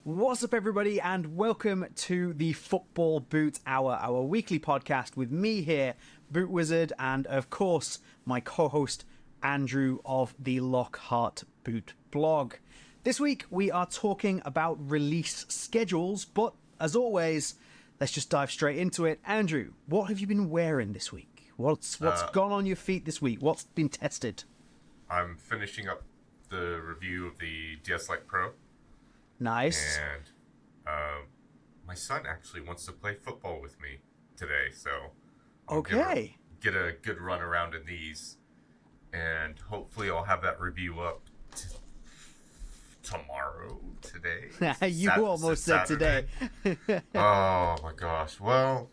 What's up, everybody, and welcome to the Football Boot Hour, our weekly podcast with me here, Boot Wizard, and of course, my co-host, Andrew of the Lockhart Boot Blog. This week, we are talking about release schedules, but as always, let's just dive straight into it. Andrew, what have you been wearing this week? What's gone on your feet this week? What's been tested? I'm finishing up the review of the DS Lite Pro. Nice. And my son actually wants to play football with me today, so I'll get a good run around in these, and hopefully I'll have that review up tomorrow. Today. You almost said today. Oh my gosh. Well,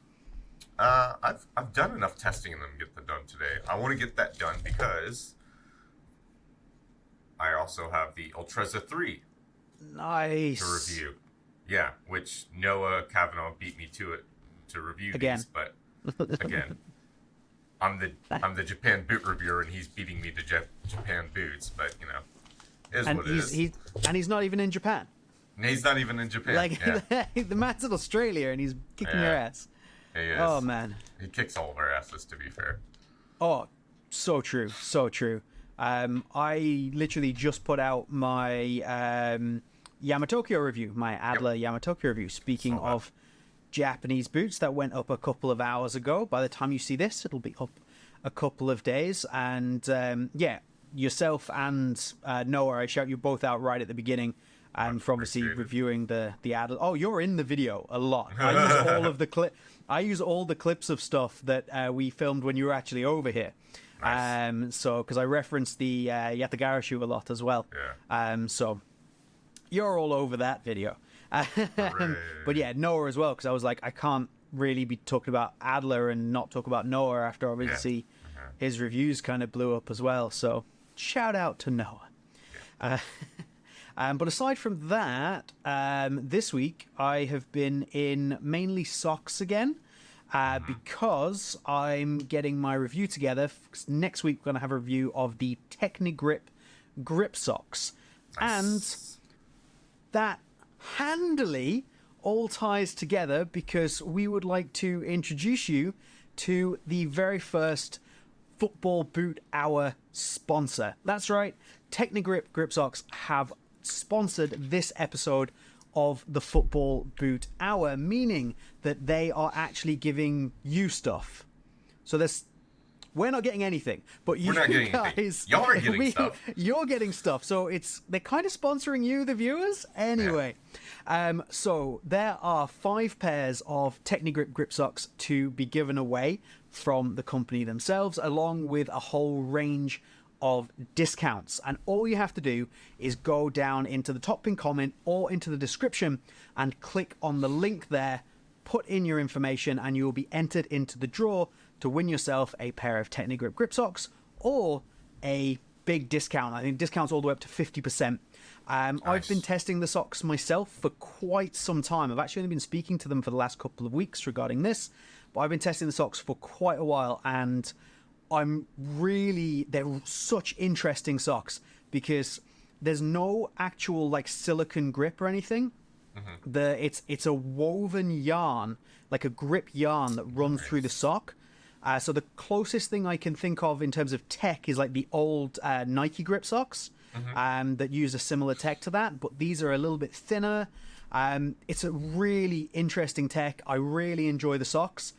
I've done enough testing in them to get that done today. I want to get that done because I also have the Ultreza 3. Nice. To review. Yeah, which Noah Kavanaugh beat me to it to review again. These, but again, I'm the Japan boot reviewer and he's beating me to Japan boots, but you know, what it is. He's not even in Japan. He's not even in Japan. Like yeah. The man's in Australia and he's kicking your ass. He is. Oh man. He kicks all of our asses, to be fair. Oh, so true, so true. I literally just put out my Yamatokyo review, my Adler Yamatokyo review. Speaking of Japanese boots, that went up a couple of hours ago. By the time you see this, it'll be up a couple of days. And yourself and Noah, I shout you both out right at the beginning. And for obviously reviewing the Adler. Oh, you're in the video a lot. I use all the clips of stuff that we filmed when you were actually over here. Nice. So because I referenced the Yatagara shoe a lot as well. Yeah. So you're all over that video. But yeah, Noah as well, because I was like, I can't really be talking about Adler and not talk about Noah after obviously his reviews kind of blew up as well. So shout out to Noah. Yeah. But aside from that, this week I have been in mainly socks again. Because I'm getting my review together. Next week, we're going to have a review of the Teqnigrip GripSox. Nice. And that handily all ties together because we would like to introduce you to the very first Football Boot Hour sponsor. That's right, Teqnigrip GripSox have sponsored this episode of the Football Boot Hour, meaning that they are actually giving you stuff. So we're not getting anything, but you guys, y'all are getting stuff. You're getting stuff. So they're kind of sponsoring you, the viewers. Anyway, so there are 5 pairs of Teqnigrip GripSox to be given away from the company themselves, along with a whole range of discounts. And all you have to do is go down into the top pin comment or into the description and click on the link there, put in your information, and you will be entered into the draw to win yourself a pair of Teqnigrip GripSox or a big discount. I think discounts all the way up to 50%. Nice. I've been testing the socks myself for quite some time. I've actually only been speaking to them for the last couple of weeks regarding this, but I've been testing the socks for quite a while, and they're such interesting socks because there's no actual like silicone grip or anything. It's a woven yarn, like a grip yarn that runs through the sock. So the closest thing I can think of in terms of tech is like the old Nike GripSox that use a similar tech to that, but these are a little bit thinner. It's a really interesting tech. I really enjoy the socks.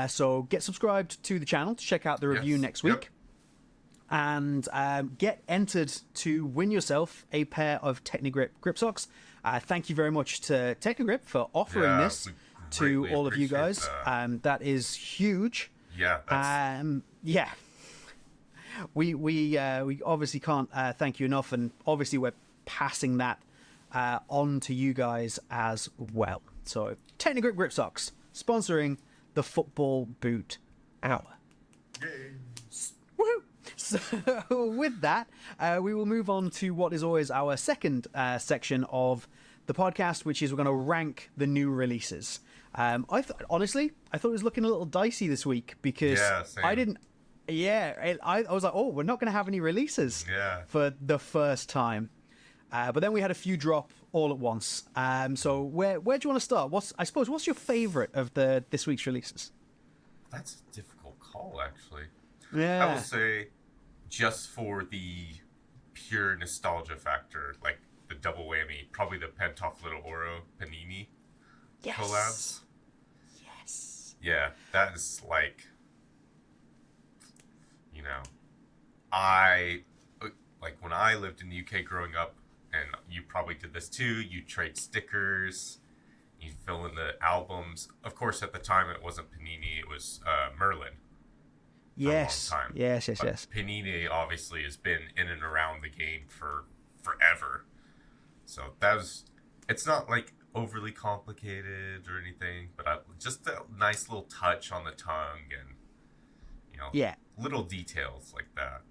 So get subscribed to the channel to check out the review next week. And get entered to win yourself a pair of Teqnigrip GripSox. Thank you very much to Teqnigrip for offering this to all of you guys. That is huge. Yeah. We obviously can't thank you enough, and obviously we're passing that on to you guys as well. So Teqnigrip GripSox sponsoring the Football Boot Hour. Yay. Woo! So with that, we will move on to what is always our second section of the podcast, which is we're going to rank the new releases. Honestly, I thought it was looking a little dicey this week because I was like, we're not going to have any releases for the first time. But then we had a few drop all at once. So where do you want to start? What's your favorite of this week's releases? That's a difficult call, actually. Yeah. I will say, just for the pure nostalgia factor, like the double whammy, probably the Pentoff Little Oro Panini collabs. Yes. Yeah, that is like, you know, I like when I lived in the UK growing up, and you probably did this too. You trade stickers, you fill in the albums. Of course, at the time it wasn't Panini; it was Merlin. Yes. For a long time. Yes. But Panini obviously has been in and around the game for forever. So it's not like overly complicated or anything, but just a nice little touch on the tongue and, little details like that.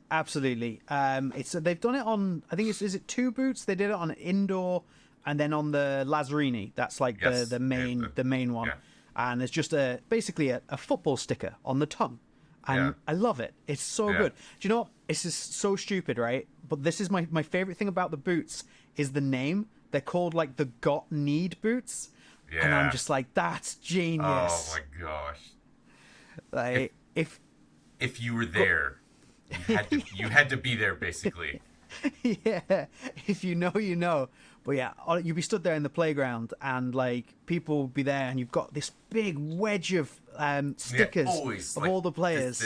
Absolutely. They've done it on, I think is it 2 boots? They did it on indoor and then on the Lazzarini. That's like the main one. Yeah. And it's just basically a football sticker on the tongue. And I love it. It's so good. Do you know what? This is so stupid, right? But this is my favorite thing about the boots is the name. They're called like the Got Need boots. Yeah. And I'm just like, that's genius. Oh my gosh. Like if you were there, you had to be there basically. Yeah. If you know, you know. But yeah, you'd be stood there in the playground and like people would be there and you've got this big wedge of stickers of all the players.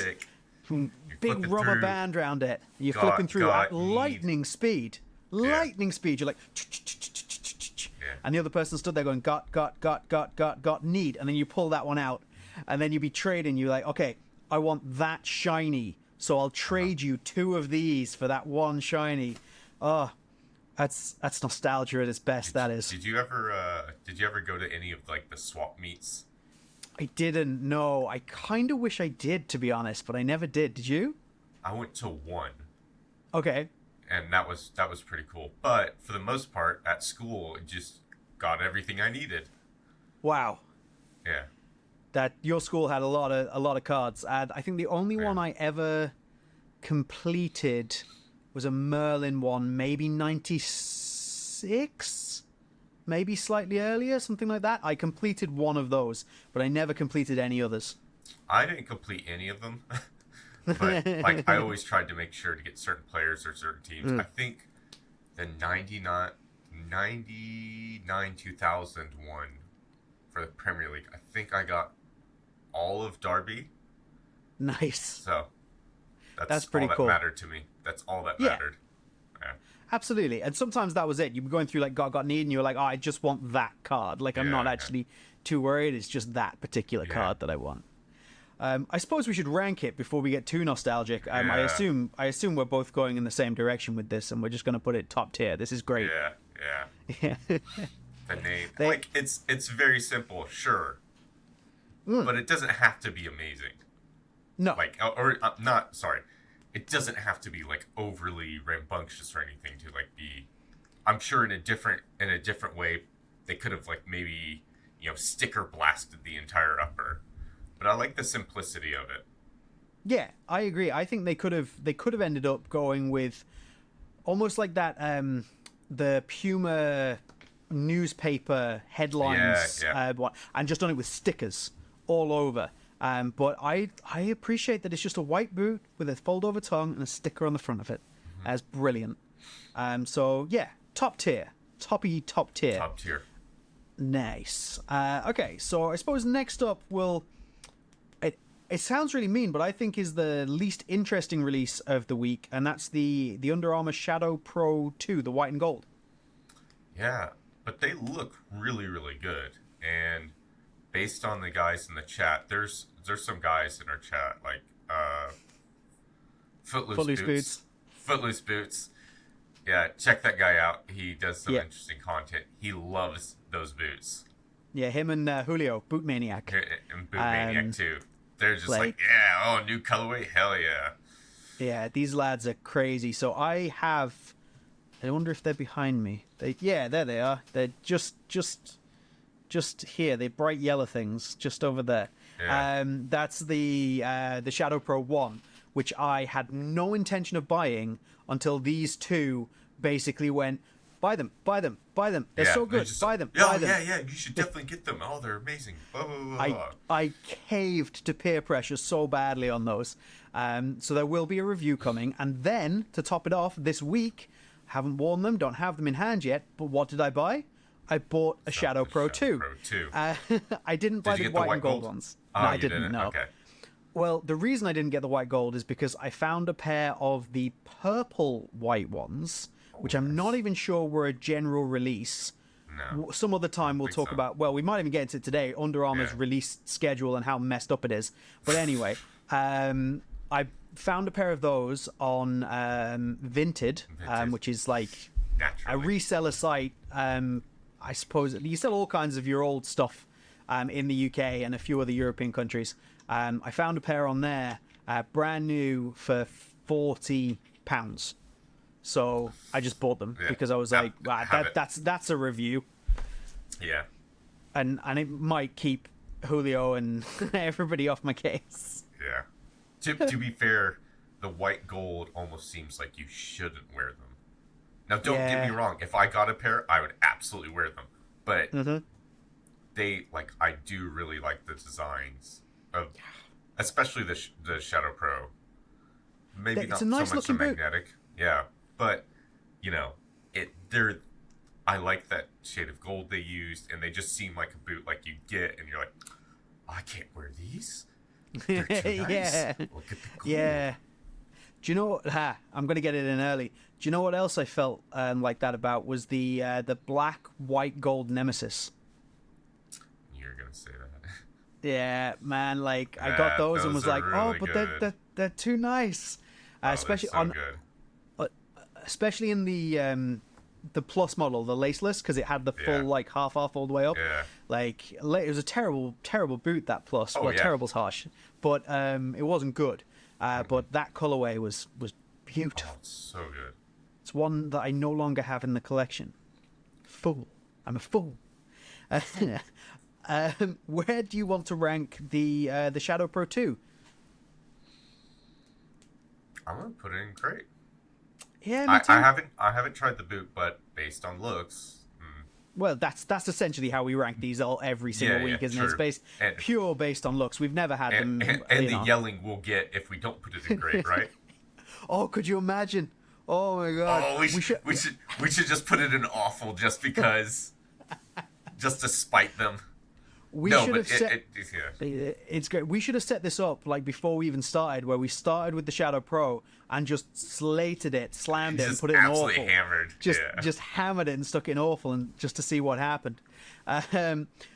Big rubber band around it. You're flipping through at lightning speed. Lightning speed. You're like, and the other person stood there going, got need. And then you pull that one out. And then you'd be trading. You're like, okay, I want that shiny. So I'll trade you 2 of these for that one shiny. Oh, that's nostalgia at its best. That is. Did you ever go to any of like the swap meets? I didn't know. I kind of wish I did, to be honest, but I never did. Did you? I went to one. Okay. And that was pretty cool. But for the most part, at school, it just got everything I needed. Wow. Yeah. That your school had a lot of cards, and I think the only one I ever completed was a Merlin one, maybe 96, maybe slightly earlier, something like that. I completed one of those, but I never completed any others. I didn't complete any of them, but like I always tried to make sure to get certain players or certain teams. I think the 99 2001 for the Premier League, I think I got all of Derby. Nice. So that's pretty all cool. that mattered to me. That's all that mattered. Yeah. Absolutely. And sometimes that was it. You were going through like got need, and you were like, oh, I just want that card. Like I'm not actually too worried. It's just that particular card that I want. I suppose we should rank it before we get too nostalgic. I assume we're both going in the same direction with this, and we're just going to put it top tier. This is great. Yeah. The name, like it's very simple, sure, but it doesn't have to be amazing. No, like not sorry, it doesn't have to be like overly rambunctious or anything to like be. I'm sure in a different way, they could have like maybe sticker blasted the entire upper, but I like the simplicity of it. Yeah, I agree. I think they could have ended up going with almost like that the Puma newspaper headlines and just done it with stickers all over. But I appreciate that it's just a white boot with a fold over tongue and a sticker on the front of it. That's brilliant. So yeah, top tier. Top tier. Nice. Okay, so I suppose next up it sounds really mean, but I think is the least interesting release of the week, and that's the Under Armour Shadow Pro 2, the white and gold. Yeah, but they look really, really good. And based on the guys in the chat, there's some guys in our chat like Footloose Boots. Footloose Boots. Yeah, check that guy out. He does some interesting content. He loves those boots. Yeah, him and Julio, Boot Maniac. And Boot Maniac too. They're just like, new colorway, hell yeah. Yeah, these lads are crazy. So I wonder if they're behind me. There they are. They're just here. They're bright yellow things just over there. Yeah. That's the Shadow Pro 1, which I had no intention of buying until these two basically went, buy them, buy them, buy them. They're so good. Buy them, yeah, buy them. Yeah, you should definitely get them. Oh, they're amazing. Blah, blah, blah, blah. I caved to peer pressure so badly on those. So there will be a review coming. And then, to top it off, this week, haven't worn them, don't have them in hand yet, but what did I buy? I bought a Shadow Pro 2. I didn't buy the white and gold ones. Oh, no, I didn't. No. Okay. Well, the reason I didn't get the white gold is because I found a pair of the purple white ones, which I'm not even sure were a general release. No. Some other time we'll talk about, well, we might even get into it today, Under Armour's release schedule and how messed up it is. But anyway, I found a pair of those on Vinted, which is like a reseller site. I suppose you sell all kinds of your old stuff in the UK and a few other European countries. I found a pair on there, brand new for £40. So I just bought them because I was like, wow, that's a review. Yeah. And it might keep Julio and everybody off my case. Yeah. To be fair, the white gold almost seems like you shouldn't wear them. Now, don't get me wrong. If I got a pair, I would absolutely wear them. But they, like, I do really like the designs of, especially the Shadow Pro. Maybe not so much the magnetic. Boot. Yeah. But, you know, I like that shade of gold they used, and they just seem like a boot like you get, and you're like, oh, I can't wear these. They're too nice. Yeah. Look at the gold. Yeah. Do you know what? I'm going to get it in early. Do you know what else I felt like that about was the black, white, gold Nemesis. You're going to say that. Yeah, man. Like, I got those and was like, really but they're too nice. Especially so good. Especially in the plus model, the laceless, because it had the full like half off all the way up. Yeah. Like, it was a terrible boot, that plus. Terrible's harsh, but it wasn't good. But that colorway was beautiful. Oh, it's so good. It's one that I no longer have in the collection. Fool. I'm a fool. Where do you want to rank the Shadow Pro 2? I'm gonna put it in crate. Yeah, me too. I haven't tried the boot, but based on looks. Well, that's essentially how we rank these every single week, isn't it? It's based pure based on looks. We've never had them. And the yelling we'll get if we don't put it in crate, right? Oh, could you imagine? Oh my god. Oh, we should just put it in awful just because, just to spite them. It's great. We should have set this up like before we even started, where we started with the Shadow Pro and just slated it, slammed it, and put it in awful. Hammered. Just hammered it and stuck it in awful, and just to see what happened.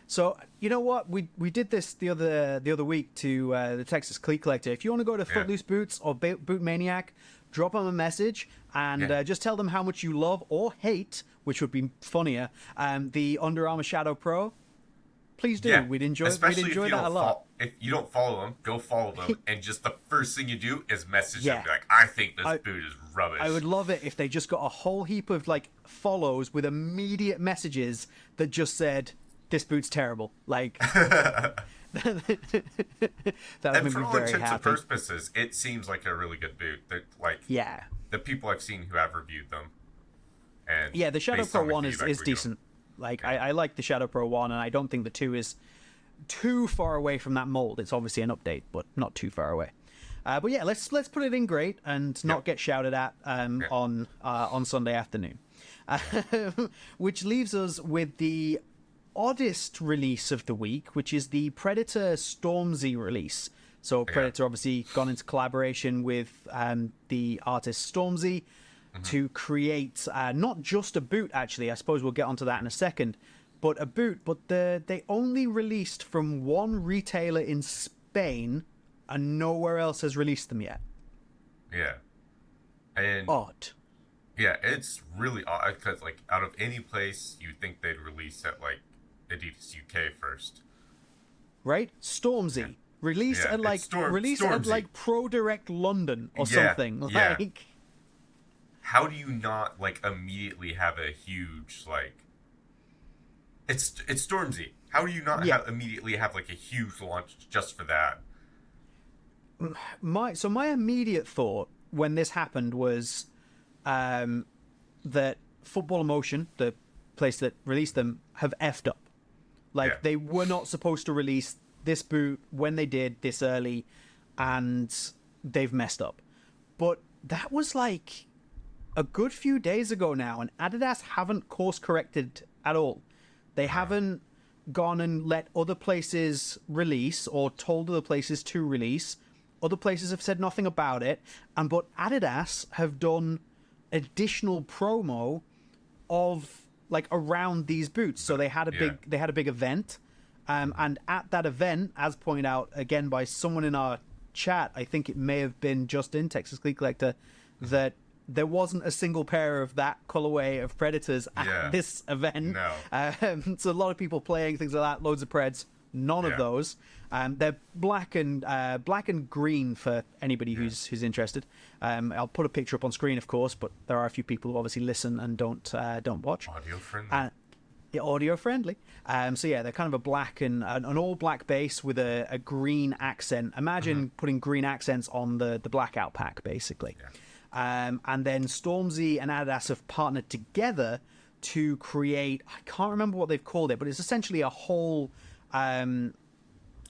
So you know what? We did this the other week to the Texas Cleat Collector. If you want to go to Footloose Boots or Boot Maniac, drop them a message and just tell them how much you love or hate, which would be funnier, the Under Armour Shadow Pro. Please do. We'd enjoy that a lot. If you don't follow them, go follow them. And just the first thing you do is message them. Be like, I think this boot is rubbish. I would love it if they just got a whole heap of like follows with immediate messages that just said, this boot's terrible. Like, that would make me very happy. And for all intents and purposes, it seems like a really good boot. Like, the people I've seen who have reviewed them. And the Shadow Pro 1 is decent. Like, I like the Shadow Pro 1, and I don't think the 2 is too far away from that mold. It's obviously an update, but not too far away. But yeah, let's put it in great and not get shouted at on Sunday afternoon. Which leaves us with the oddest release of the week, which is the Predator Stormzy release. So Predator obviously gone into collaboration with the artist Stormzy to create not just a boot, actually. I suppose we'll get onto that in a second, but a boot. But they only released from one retailer in Spain, and nowhere else has released them yet. Yeah. And odd. Yeah, it's really odd, because like out of any place you'd think they'd release at like Adidas UK first. Right? Stormzy. Release at like Pro Direct London or something. Like, how do you not like immediately have a huge like? It's Stormzy. How do you not immediately have like a huge launch just for that? My immediate thought when this happened was that Football Emotion, the place that released them, have effed up. Like, they were not supposed to release this boot when they did this early, and they've messed up. But that was like a good few days ago now, and Adidas haven't course corrected at all. They haven't gone and let other places release or told other places to release. Other places have said nothing about it, but Adidas have done additional promo of like around these boots. So they had a big event, and at that event, as pointed out again by someone in our chat, I think it may have been Justin, Texas Cleat Collector, that there wasn't a single pair of that colorway of Predators at this event. No. So a lot of people playing things like that, loads of Preds, none of those. They're black and green for anybody who's interested. I'll put a picture up on screen, of course, but there are a few people who obviously listen and don't watch. Audio friendly. Audio friendly. So yeah, they're kind of a black and an all black base with a green accent. Imagine putting green accents on the blackout pack, basically. Yeah. And then Stormzy and Adidas have partnered together to create, I can't remember what they've called it, but it's essentially a whole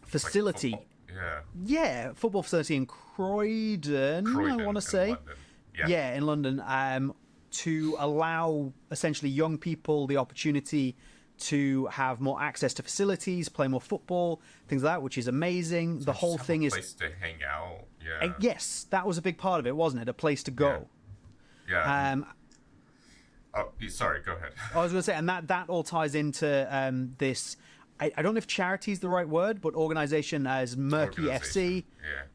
facility. Like football. Yeah, football facility in Croydon, I want to say. London. In London, to allow essentially young people the opportunity to have more access to facilities, play more football, things like that, which is amazing. The whole thing is a place to hang out. Yes, that was a big part of it, wasn't it? A place to go. Yeah. Sorry, go ahead. I was going to say, and that all ties into this. I don't know if charity is the right word, but organization as Merky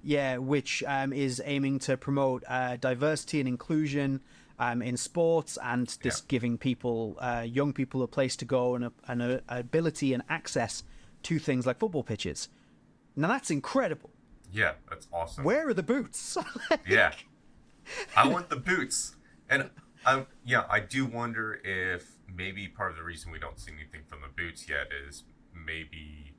FC, which is aiming to promote diversity and inclusion in sports, and just giving people, young people, a place to go and an ability and access to things like football pitches. Now that's incredible. Yeah, that's awesome. Where are the boots? Yeah, I want the boots, and I do wonder if maybe part of the reason we don't see anything from the boots yet is maybe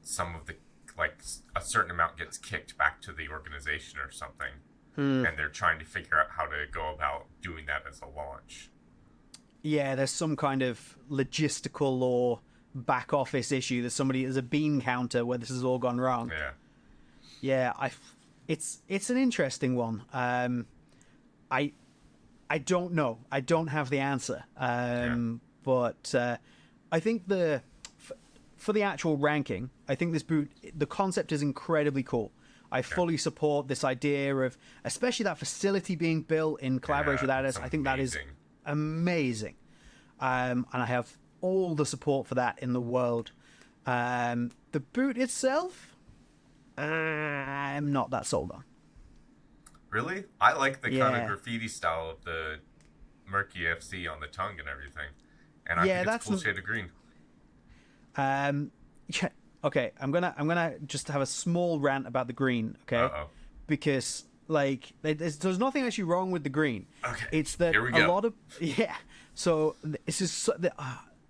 some of the, like, a certain amount gets kicked back to the organization or something, and they're trying to figure out how to go about doing that as a launch. Yeah, there's some kind of logistical or back office issue. There's a bean counter where this has all gone wrong. It's an interesting one. I don't know. I don't have the answer. But I think for the actual ranking, I think this boot, the concept is incredibly cool. I fully support this idea of, especially that facility being built in collaboration with Adidas. I think that is amazing. And I have all the support for that in the world. The boot itself, I'm not that sold on. Really? I like the kind of graffiti style of the Merky FC on the tongue and everything. And I think it's a cool shade of green. Okay, I'm gonna just have a small rant about the green, okay? Because like there's nothing actually wrong with the green. Okay. It's that a lot of so this is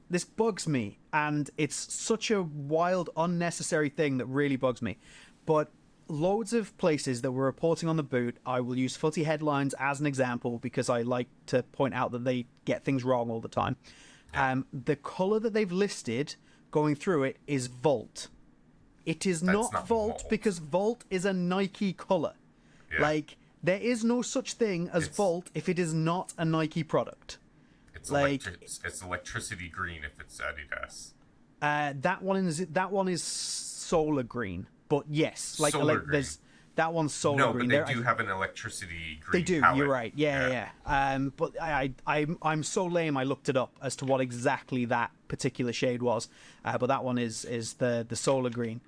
this bugs me, and it's such a wild, unnecessary thing that really bugs me. But loads of places that were reporting on the boot, I will use footy headlines as an example because I like to point out that they get things wrong all the time. The color that they've listed going through it is Volt. It is not Volt because Volt is a Nike color. Like, there is no such thing as Volt if it is not a Nike product. It's like it's electricity green if it's Adidas. That one is solar green, but yes, like there's that one's solar green. No, but they do have an electricity green. They do. Palette. You're right. Yeah. But I'm so lame. I looked it up as to what exactly that particular shade was. But that one is the solar green.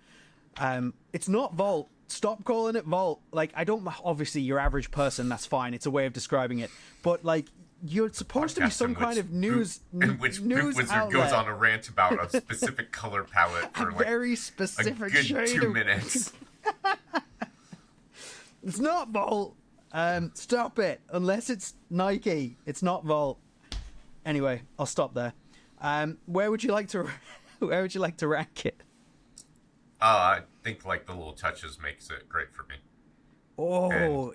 It's not Volt. Stop calling it Volt. Like, I don't. Obviously, your average person, that's fine. It's a way of describing it. But like, you're supposed to be some kind of news Boot Wizard outlet. goes on a rant about a specific color palette for like very specific a good shade 2 minutes. It's not Volt. Stop it. Unless it's Nike, it's not Volt. Anyway, I'll stop there. Where would you like to rank it? I think like the little touches makes it great for me. Oh,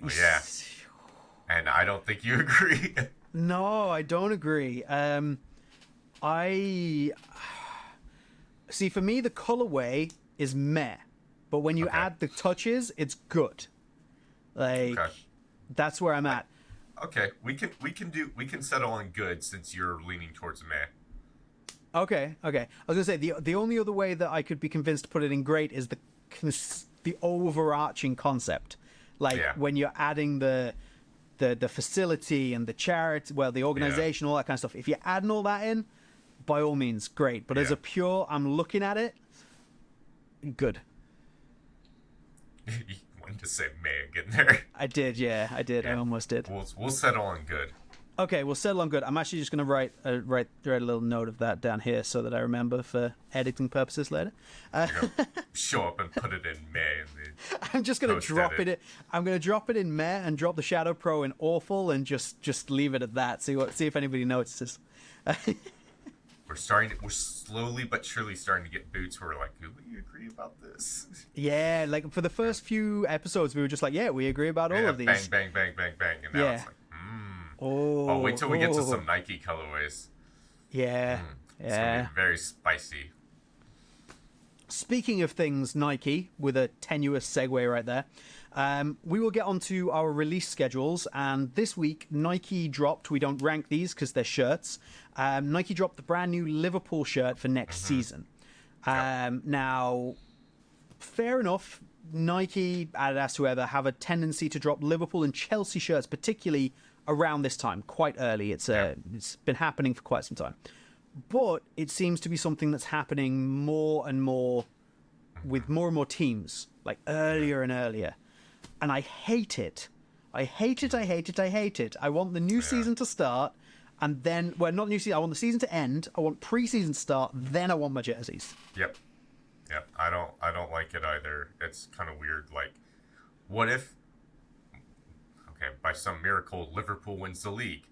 and I don't think you agree. No, I don't agree. I see. For me, the colorway is meh, but when you Okay. add the touches, it's good. Like Okay. that's where I'm at. Okay, we can settle on good since you're leaning towards meh. Okay. I was gonna say the only other way that I could be convinced to put it in great is the overarching concept, like Yeah. when you're adding the facility and the charity, well, the organization, all that kind of stuff. If you're adding all that in, by all means, great. But as Yeah. a pure, I'm looking at it, good. You wanted to say meh again there. I did, yeah, I did. I almost did. We'll settle on good. Okay, we'll settle on good. I'm actually just going to write a little note of that down here so that I remember for editing purposes later. You're gonna show up and put it in meh. I'm just going to drop it. I'm going to drop it in meh and drop the Shadow Pro in awful and just leave it at that. See if anybody notices. We're slowly but surely starting to get boots who are like, do we agree about this? Yeah, like for the first few episodes, we were just like, yeah, we agree about all of these. Bang, bang, bang, bang, bang. And now it's like, Oh, wait till we get to some Nike colorways. Yeah, It's gonna be very spicy. Speaking of things Nike, with a tenuous segue right there, we will get onto our release schedules. And this week, Nike dropped, we don't rank these because they're shirts, Nike dropped the brand new Liverpool shirt for next season. Now, fair enough, Nike, Adidas, whoever, have a tendency to drop Liverpool and Chelsea shirts, particularly around this time, quite early. It's been happening for quite some time. But it seems to be something that's happening more and more with more and more teams, like earlier and earlier. And I hate it. I hate it. I want the new season to start, and then, well, not new season, I want the season to end. I want pre-season to start, then I want my jerseys. Yep. I don't like it either. It's kind of weird. Like, what if, okay, by some miracle, Liverpool wins the league?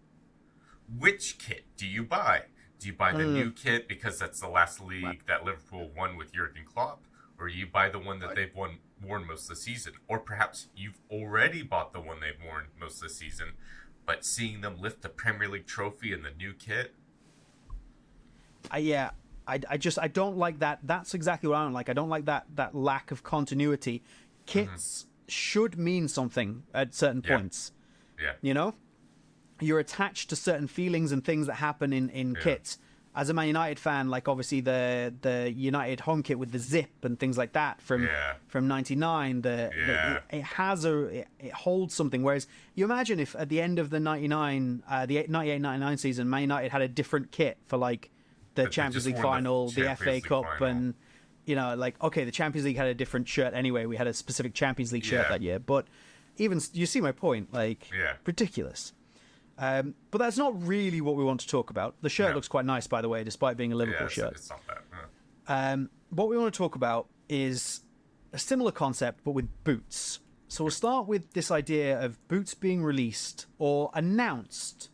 Which kit do you buy? Do you buy the new kit because that's the last league that Liverpool won with Jurgen Klopp? Or you buy the one that they've worn most of the season? Or perhaps you've already bought the one they've worn most of the season, but seeing them lift the Premier League trophy in the new kit? I don't like that. That's exactly what I don't like. I don't like that lack of continuity. Kits should mean something at certain points. Yeah. You know? You're attached to certain feelings and things that happen in kits. As a Man United fan, like obviously the United home kit with the zip and things like that from '99, it holds something. Whereas you imagine if at the end of the '99, the '98-'99 season, Man United had a different kit for like the Champions League final, the FA Cup, and like okay, the Champions League had a different shirt anyway. We had a specific Champions League shirt that year, but even you see my point, like ridiculous. But that's not really what we want to talk about. The shirt looks quite nice, by the way, despite being a Liverpool shirt. It's not bad. What we want to talk about is a similar concept, but with boots. So we'll start with this idea of boots being released or announced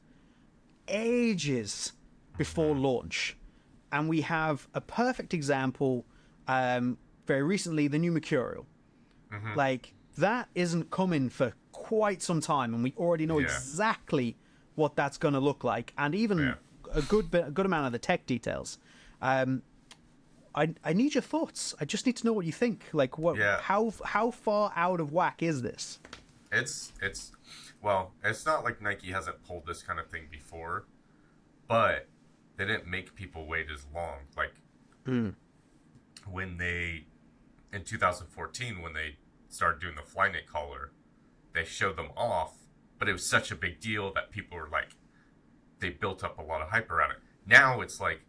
ages before launch. And we have a perfect example very recently, the new Mercurial. Like, that isn't coming for quite some time, and we already know exactly what that's going to look like, and even a good amount of the tech details. I need your thoughts. I just need to know what you think. Like, what? How far out of whack is this? It's not like Nike hasn't pulled this kind of thing before, but they didn't make people wait as long. Like when they in 2014 when they started doing the Flyknit collar, they showed them off. But it was such a big deal that people were like, they built up a lot of hype around it. Now it's like,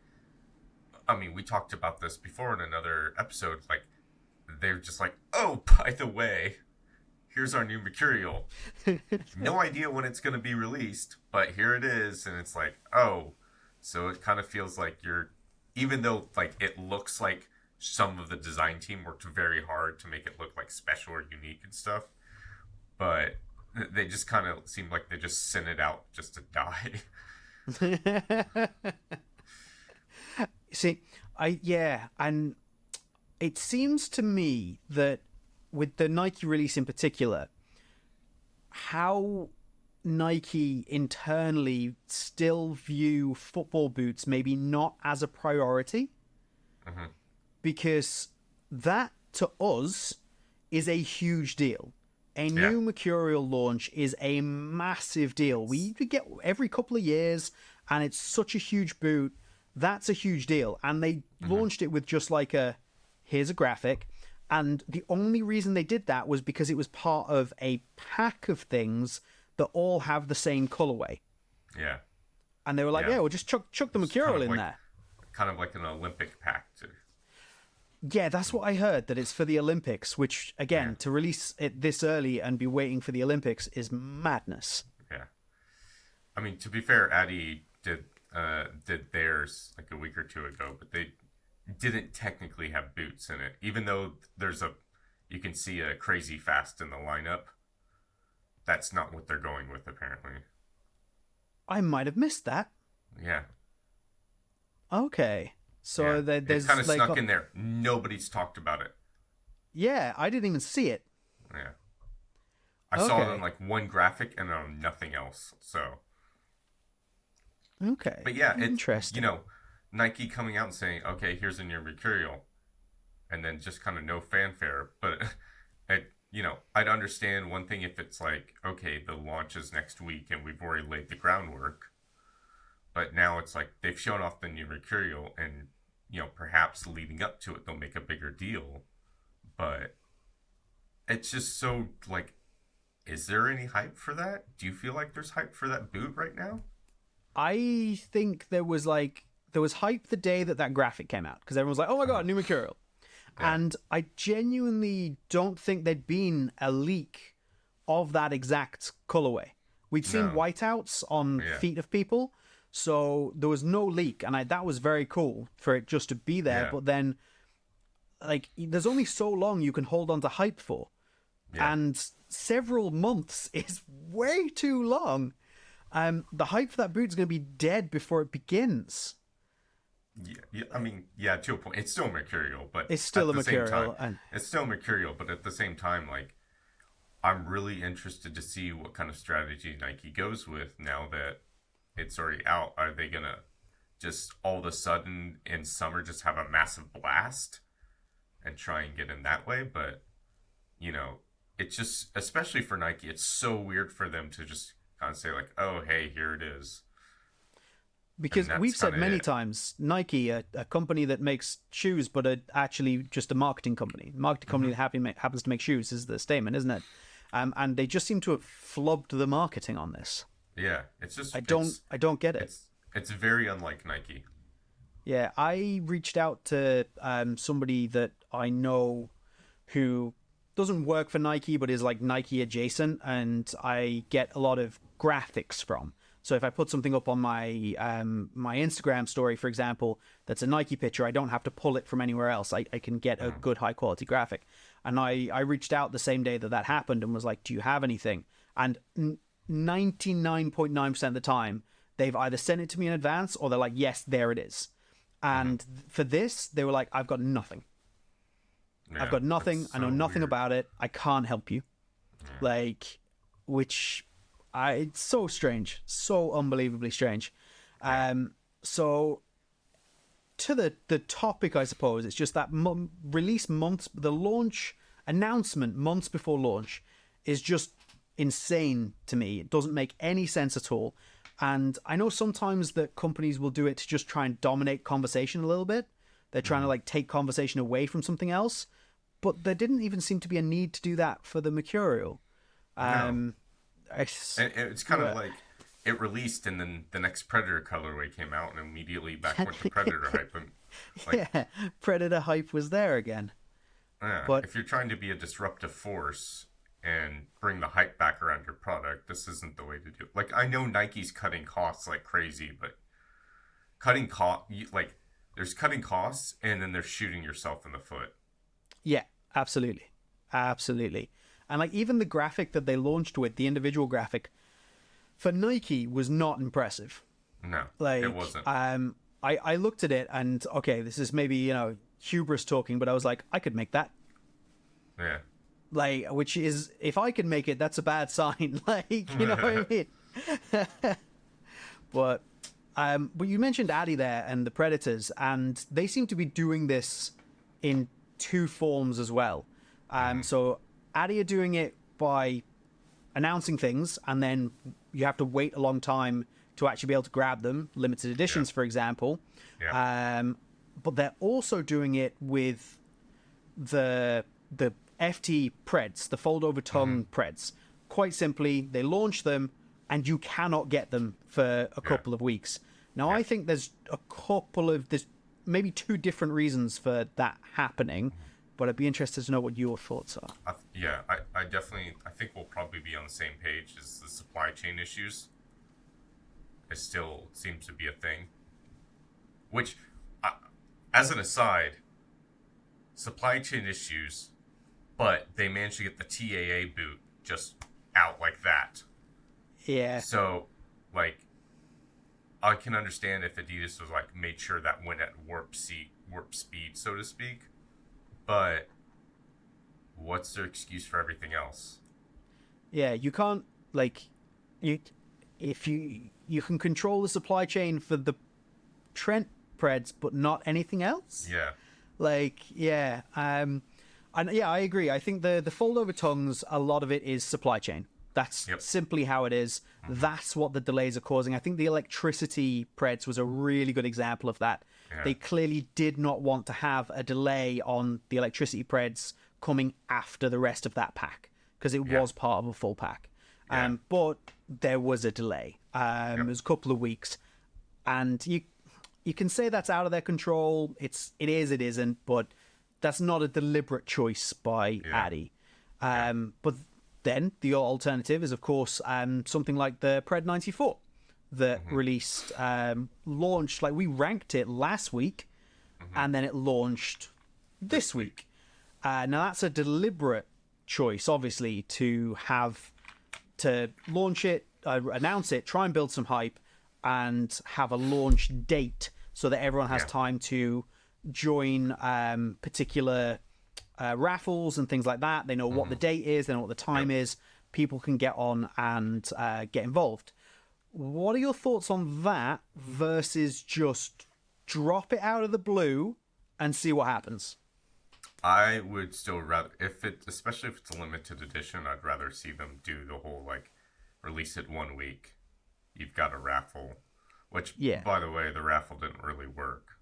I mean, we talked about this before in another episode. Like, they're just like, oh, by the way, here's our new Mercurial. No idea when it's going to be released, but here it is. And it's like, oh, so it kind of feels like even though like it looks like some of the design team worked very hard to make it look like special or unique and stuff, but they just kind of seem like they just sent it out just to die. See, and it seems to me that with the Nike release in particular, how Nike internally still view football boots maybe not as a priority, because that to us is a huge deal. A new Mercurial launch is a massive deal. We get every couple of years, and it's such a huge boot. That's a huge deal. And they launched it with just like here's a graphic. And the only reason they did that was because it was part of a pack of things that all have the same colorway. Yeah. And they were like, we'll just chuck the Mercurial in there. Kind of like an Olympic pack, too. Yeah, that's what I heard, that it's for the Olympics, which, again, to release it this early and be waiting for the Olympics is madness. Yeah. I mean, to be fair, Adi did theirs like a week or two ago, but they didn't technically have boots in it. Even though you can see a Crazy Fast in the lineup, that's not what they're going with, apparently. I might have missed that. Yeah. Okay. So there's it's kind of snuck in there. Nobody's talked about it. Yeah, I didn't even see it. Yeah. I saw it on like one graphic and on nothing else. So. Okay. But yeah, interesting. Nike coming out and saying, okay, here's a new Mercurial. And then just kind of no fanfare. But, I'd understand one thing if it's like, okay, the launch is next week and we've already laid the groundwork. But now it's like they've shown off the new Mercurial and, perhaps leading up to it, they'll make a bigger deal. But it's just so, like, is there any hype for that? Do you feel like there's hype for that boot right now? I think there was hype the day that graphic came out, because everyone was like, oh my God, new Mercurial. Yeah. And I genuinely don't think there'd been a leak of that exact colorway. We'd seen whiteouts on feet of people. So there was no leak, and that was very cool for it just to be there. Yeah. But then, like, there's only so long you can hold on to hype for. Yeah. And several months is way too long. The hype for that boot is going to be dead before it begins. Yeah, I mean, to a point. It's still Mercurial, but it's still a Mercurial. It's still Mercurial, but at the same time, like, I'm really interested to see what kind of strategy Nike goes with now that it's already out. Are they gonna just all of a sudden in summer just have a massive blast and try and get in that way? But it's just, especially for Nike, it's so weird for them to just kind of say like, oh hey, here it is. Because we've said many times, Nike, a company that makes shoes but actually just a marketing company that happens to make shoes, is the statement, isn't it? And they just seem to have flubbed the marketing on this. Yeah, it's just I don't get it. It's very unlike Nike. Yeah, I reached out to somebody that I know who doesn't work for Nike but is like Nike adjacent, and I get a lot of graphics from. So if I put something up on my my Instagram story, for example, that's a Nike picture, I don't have to pull it from anywhere else. I can get a good high quality graphic. And I reached out the same day that happened and was like, do you have anything? And 99.9% of the time, they've either sent it to me in advance or they're like, yes, there it is. And for this, they were like, I've got nothing. Yeah, I've got nothing. I know nothing about it. I can't help you. Yeah. It's so strange. So unbelievably strange. So to the topic, I suppose, it's just that release months, the launch announcement months before launch is just insane to me. It doesn't make any sense at all. And I know sometimes that companies will do it to just try and dominate conversation a little bit. They're trying to like take conversation away from something else, but there didn't even seem to be a need to do that for the Mercurial. No. It's kind of like it released and then the next Predator colorway came out and immediately back went to Predator hype. And, Predator hype was there again. Yeah, but if you're trying to be a disruptive force and bring the hype back around your product, this isn't the way to do it. Like, I know Nike's cutting costs like crazy, but there's cutting costs and then there's shooting yourself in the foot. Yeah, absolutely. And like even the graphic that they launched with, the individual graphic for Nike was not impressive. No, it wasn't. I looked at it and okay, this is maybe, hubris talking, but I was like, I could make that. Yeah. like, which is, if I can make it, that's a bad sign. Like, you know what I mean? But you mentioned Addy there and the Predators, and they seem to be doing this in two forms as well. So Addy are doing it by announcing things, and then you have to wait a long time to actually be able to grab them. Limited editions, for example. But they're also doing it with the FT Preds, the fold-over tongue Preds. Quite simply, they launch them, and you cannot get them for a couple of weeks. Now, I think there's maybe two different reasons for that happening, but I'd be interested to know what your thoughts are. I definitely, I think we'll probably be on the same page as the supply chain issues. It still seems to be a thing. Which, as an aside, supply chain issues, but they managed to get the TAA boot just out like that. Yeah. So, like, I can understand if Adidas was like made sure that went at warp speed, so to speak. But what's their excuse for everything else? Yeah, you can't, like, you can control the supply chain for the Trent Preds, but not anything else. Yeah. Like, yeah. And yeah, I agree. I think the fold-over tongues, a lot of it is supply chain. That's simply how it is. That's what the delays are causing. I think the electricity Preds was a really good example of that. Yeah. They clearly did not want to have a delay on the electricity Preds coming after the rest of that pack, because it was part of a full pack. But there was a delay. It was a couple of weeks. And you can say that's out of their control. It is, it isn't, but that's not a deliberate choice by Addy. But then the alternative is, of course, something like the Pred 94 that released, launched, like we ranked it last week, and then it launched this week. Now that's a deliberate choice, obviously, to launch it, announce it, try and build some hype, and have a launch date so that everyone has time to join particular raffles and things like that. They know what the date is, they know what the time is. People can get on and get involved. What are your thoughts on that versus just drop it out of the blue and see what happens? I would still rather, especially if it's a limited edition, I'd rather see them do the whole, like, release it 1 week. You've got a raffle, which, by the way, the raffle didn't really work.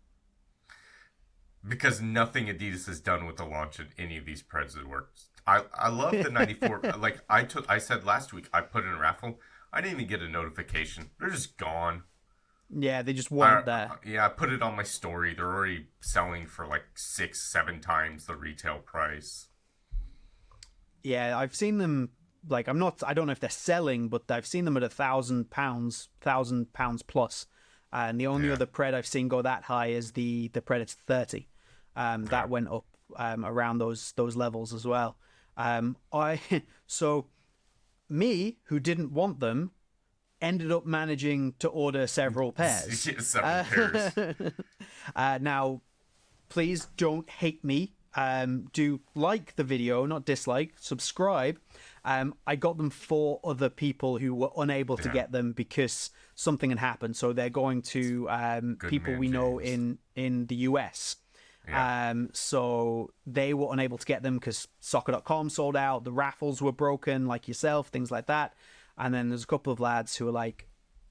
Because nothing Adidas has done with the launch of any of these Preds that works. I love the 94. Like I said last week, I put in a raffle. I didn't even get a notification. They're just gone. Yeah, they just weren't there. I put it on my story. They're already selling for like 6-7 times the retail price. Yeah, I've seen them. Like, I don't know if they're selling, but I've seen them at £1,000 plus. And the only other Pred I've seen go that high is the Predator 30. That went up around those levels as well. So me, who didn't want them, ended up managing to order several pairs. Pairs. Now, please don't hate me. Do like the video, not dislike. Subscribe. I got them for other people who were unable to get them because something had happened. So they're going to people we know in the US. So they were unable to get them because soccer.com sold out. The raffles were broken, like yourself, things like that. And then there's a couple of lads who are like,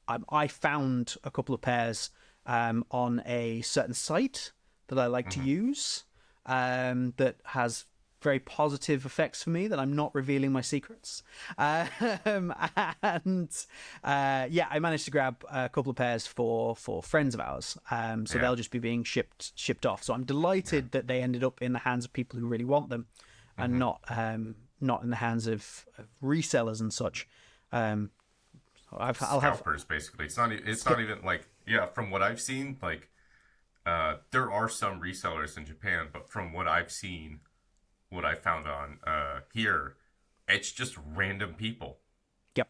I found a couple of pairs on a certain site that I like to use that has very positive effects for me, that I'm not revealing my secrets. I managed to grab a couple of pairs for friends of ours. So they'll just be being shipped off. So I'm delighted that they ended up in the hands of people who really want them, and not in the hands of resellers and such. Scalpers, basically. It's not even like, from what I've seen, like, there are some resellers in Japan, but from what I've seen, what I found on here, it's just random people. Yep.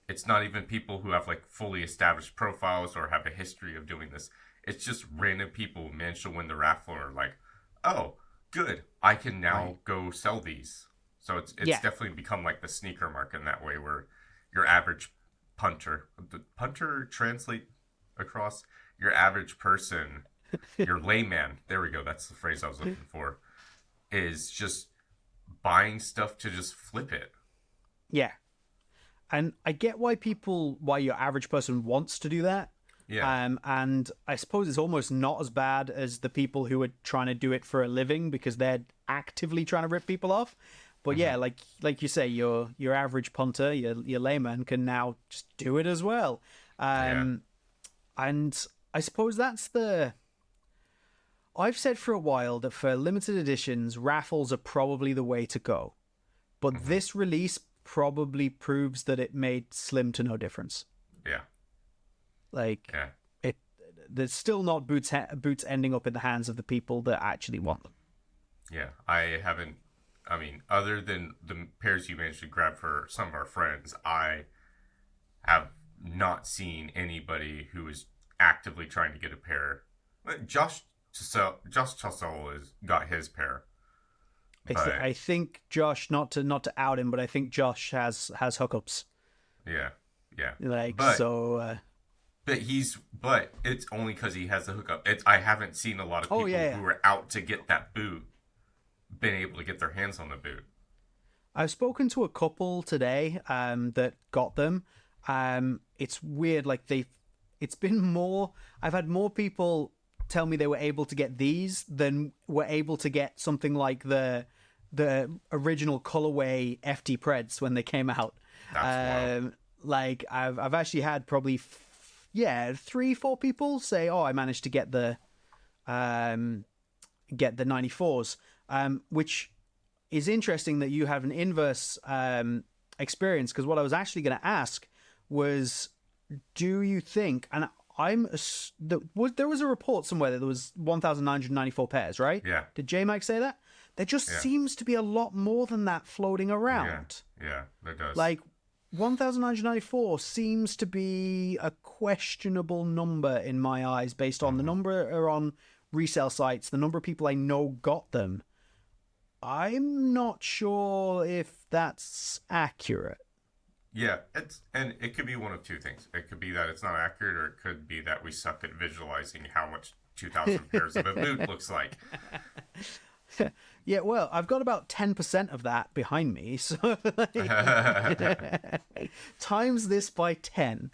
It's not even people who have like fully established profiles or have a history of doing this. It's just random people who managed to win the raffle or like, oh, good, I can now go sell these. So it's Yeah. definitely become like the sneaker market in that way, where your average punter translate across your average person, your layman. There we go. That's the phrase I was looking for. Is just buying stuff to just flip it. Yeah. And I get why your average person wants to do that. Yeah. And I suppose it's almost not as bad as the people who are trying to do it for a living because they're actively trying to rip people off. But yeah, like you say, your average punter, your layman can now just do it as well. And I suppose I've said for a while that for limited editions, raffles are probably the way to go. But this release probably proves that it made slim to no difference. Yeah. Like, there's still not boots ending up in the hands of the people that actually want them. Yeah, I mean, other than the pairs you managed to grab for some of our friends, I have not seen anybody who is actively trying to get a pair. Josh Chassel has got his pair. I think Josh, not to out him, but I think Josh has hookups. Yeah. But it's only because he has the hookup. I haven't seen a lot of people who are out to get that boot been able to get their hands on the boot. I've spoken to a couple today that got them. It's weird, like it's been more. I've had more people tell me they were able to get these than were able to get something like the original colorway FT Preds when they came out. That's wild. Like I've actually had probably 3-4 people say, "Oh, I managed to get the 94s," which is interesting that you have an inverse experience, because what I was actually going to ask was, do you think, and there was a report somewhere that there was 1,994 pairs, right? Yeah. Did J-Mike say that? There just seems to be a lot more than that floating around. Yeah, there does. Like, 1,994 seems to be a questionable number in my eyes, based on the number are on resale sites, the number of people I know got them. I'm not sure if that's accurate. Yeah, it could be one of two things. It could be that it's not accurate, or it could be that we suck at visualizing how much 2,000 pairs of a boot looks like. Yeah, well, I've got about 10% of that behind me, so times this by 10.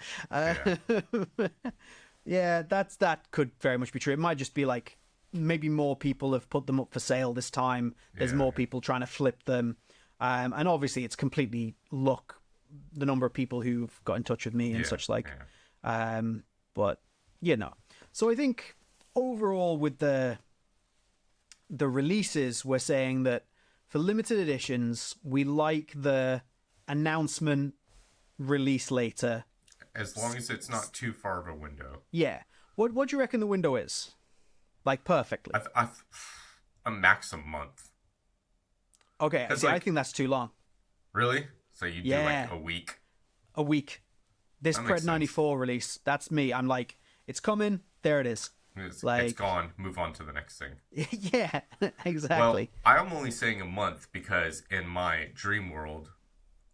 Yeah, that could very much be true. It might just be like maybe more people have put them up for sale this time. There's more people trying to flip them, and obviously it's completely luck, the number of people who've got in touch with me and such like. But so I think overall with the releases, we're saying that for limited editions, we like the announcement, release later, as long as it's not too far of a window. Yeah. What do you reckon the window is? Like, perfectly. A max a month. Okay, see, I think that's too long. Really? So you do like a week? A week. This Pred 94 release, that's me. I'm like, it's coming, there it is. It's gone. Move on to the next thing. Yeah, exactly. Well, I'm only saying a month because in my dream world,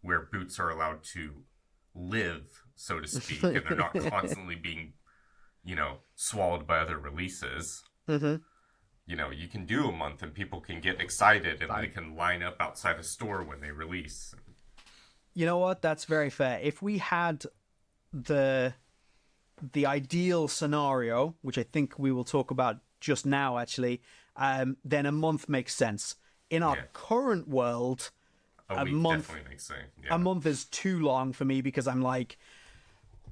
where boots are allowed to live, so to speak, and they're not constantly being, swallowed by other releases. Mm-hmm. You can do a month and people can get excited and they can line up outside a store when they release. You know what? That's very fair. If we had the ideal scenario, which I think we will talk about just now, actually, then a month makes sense. In our current world, a month definitely makes sense. A month is too long for me, because I'm like,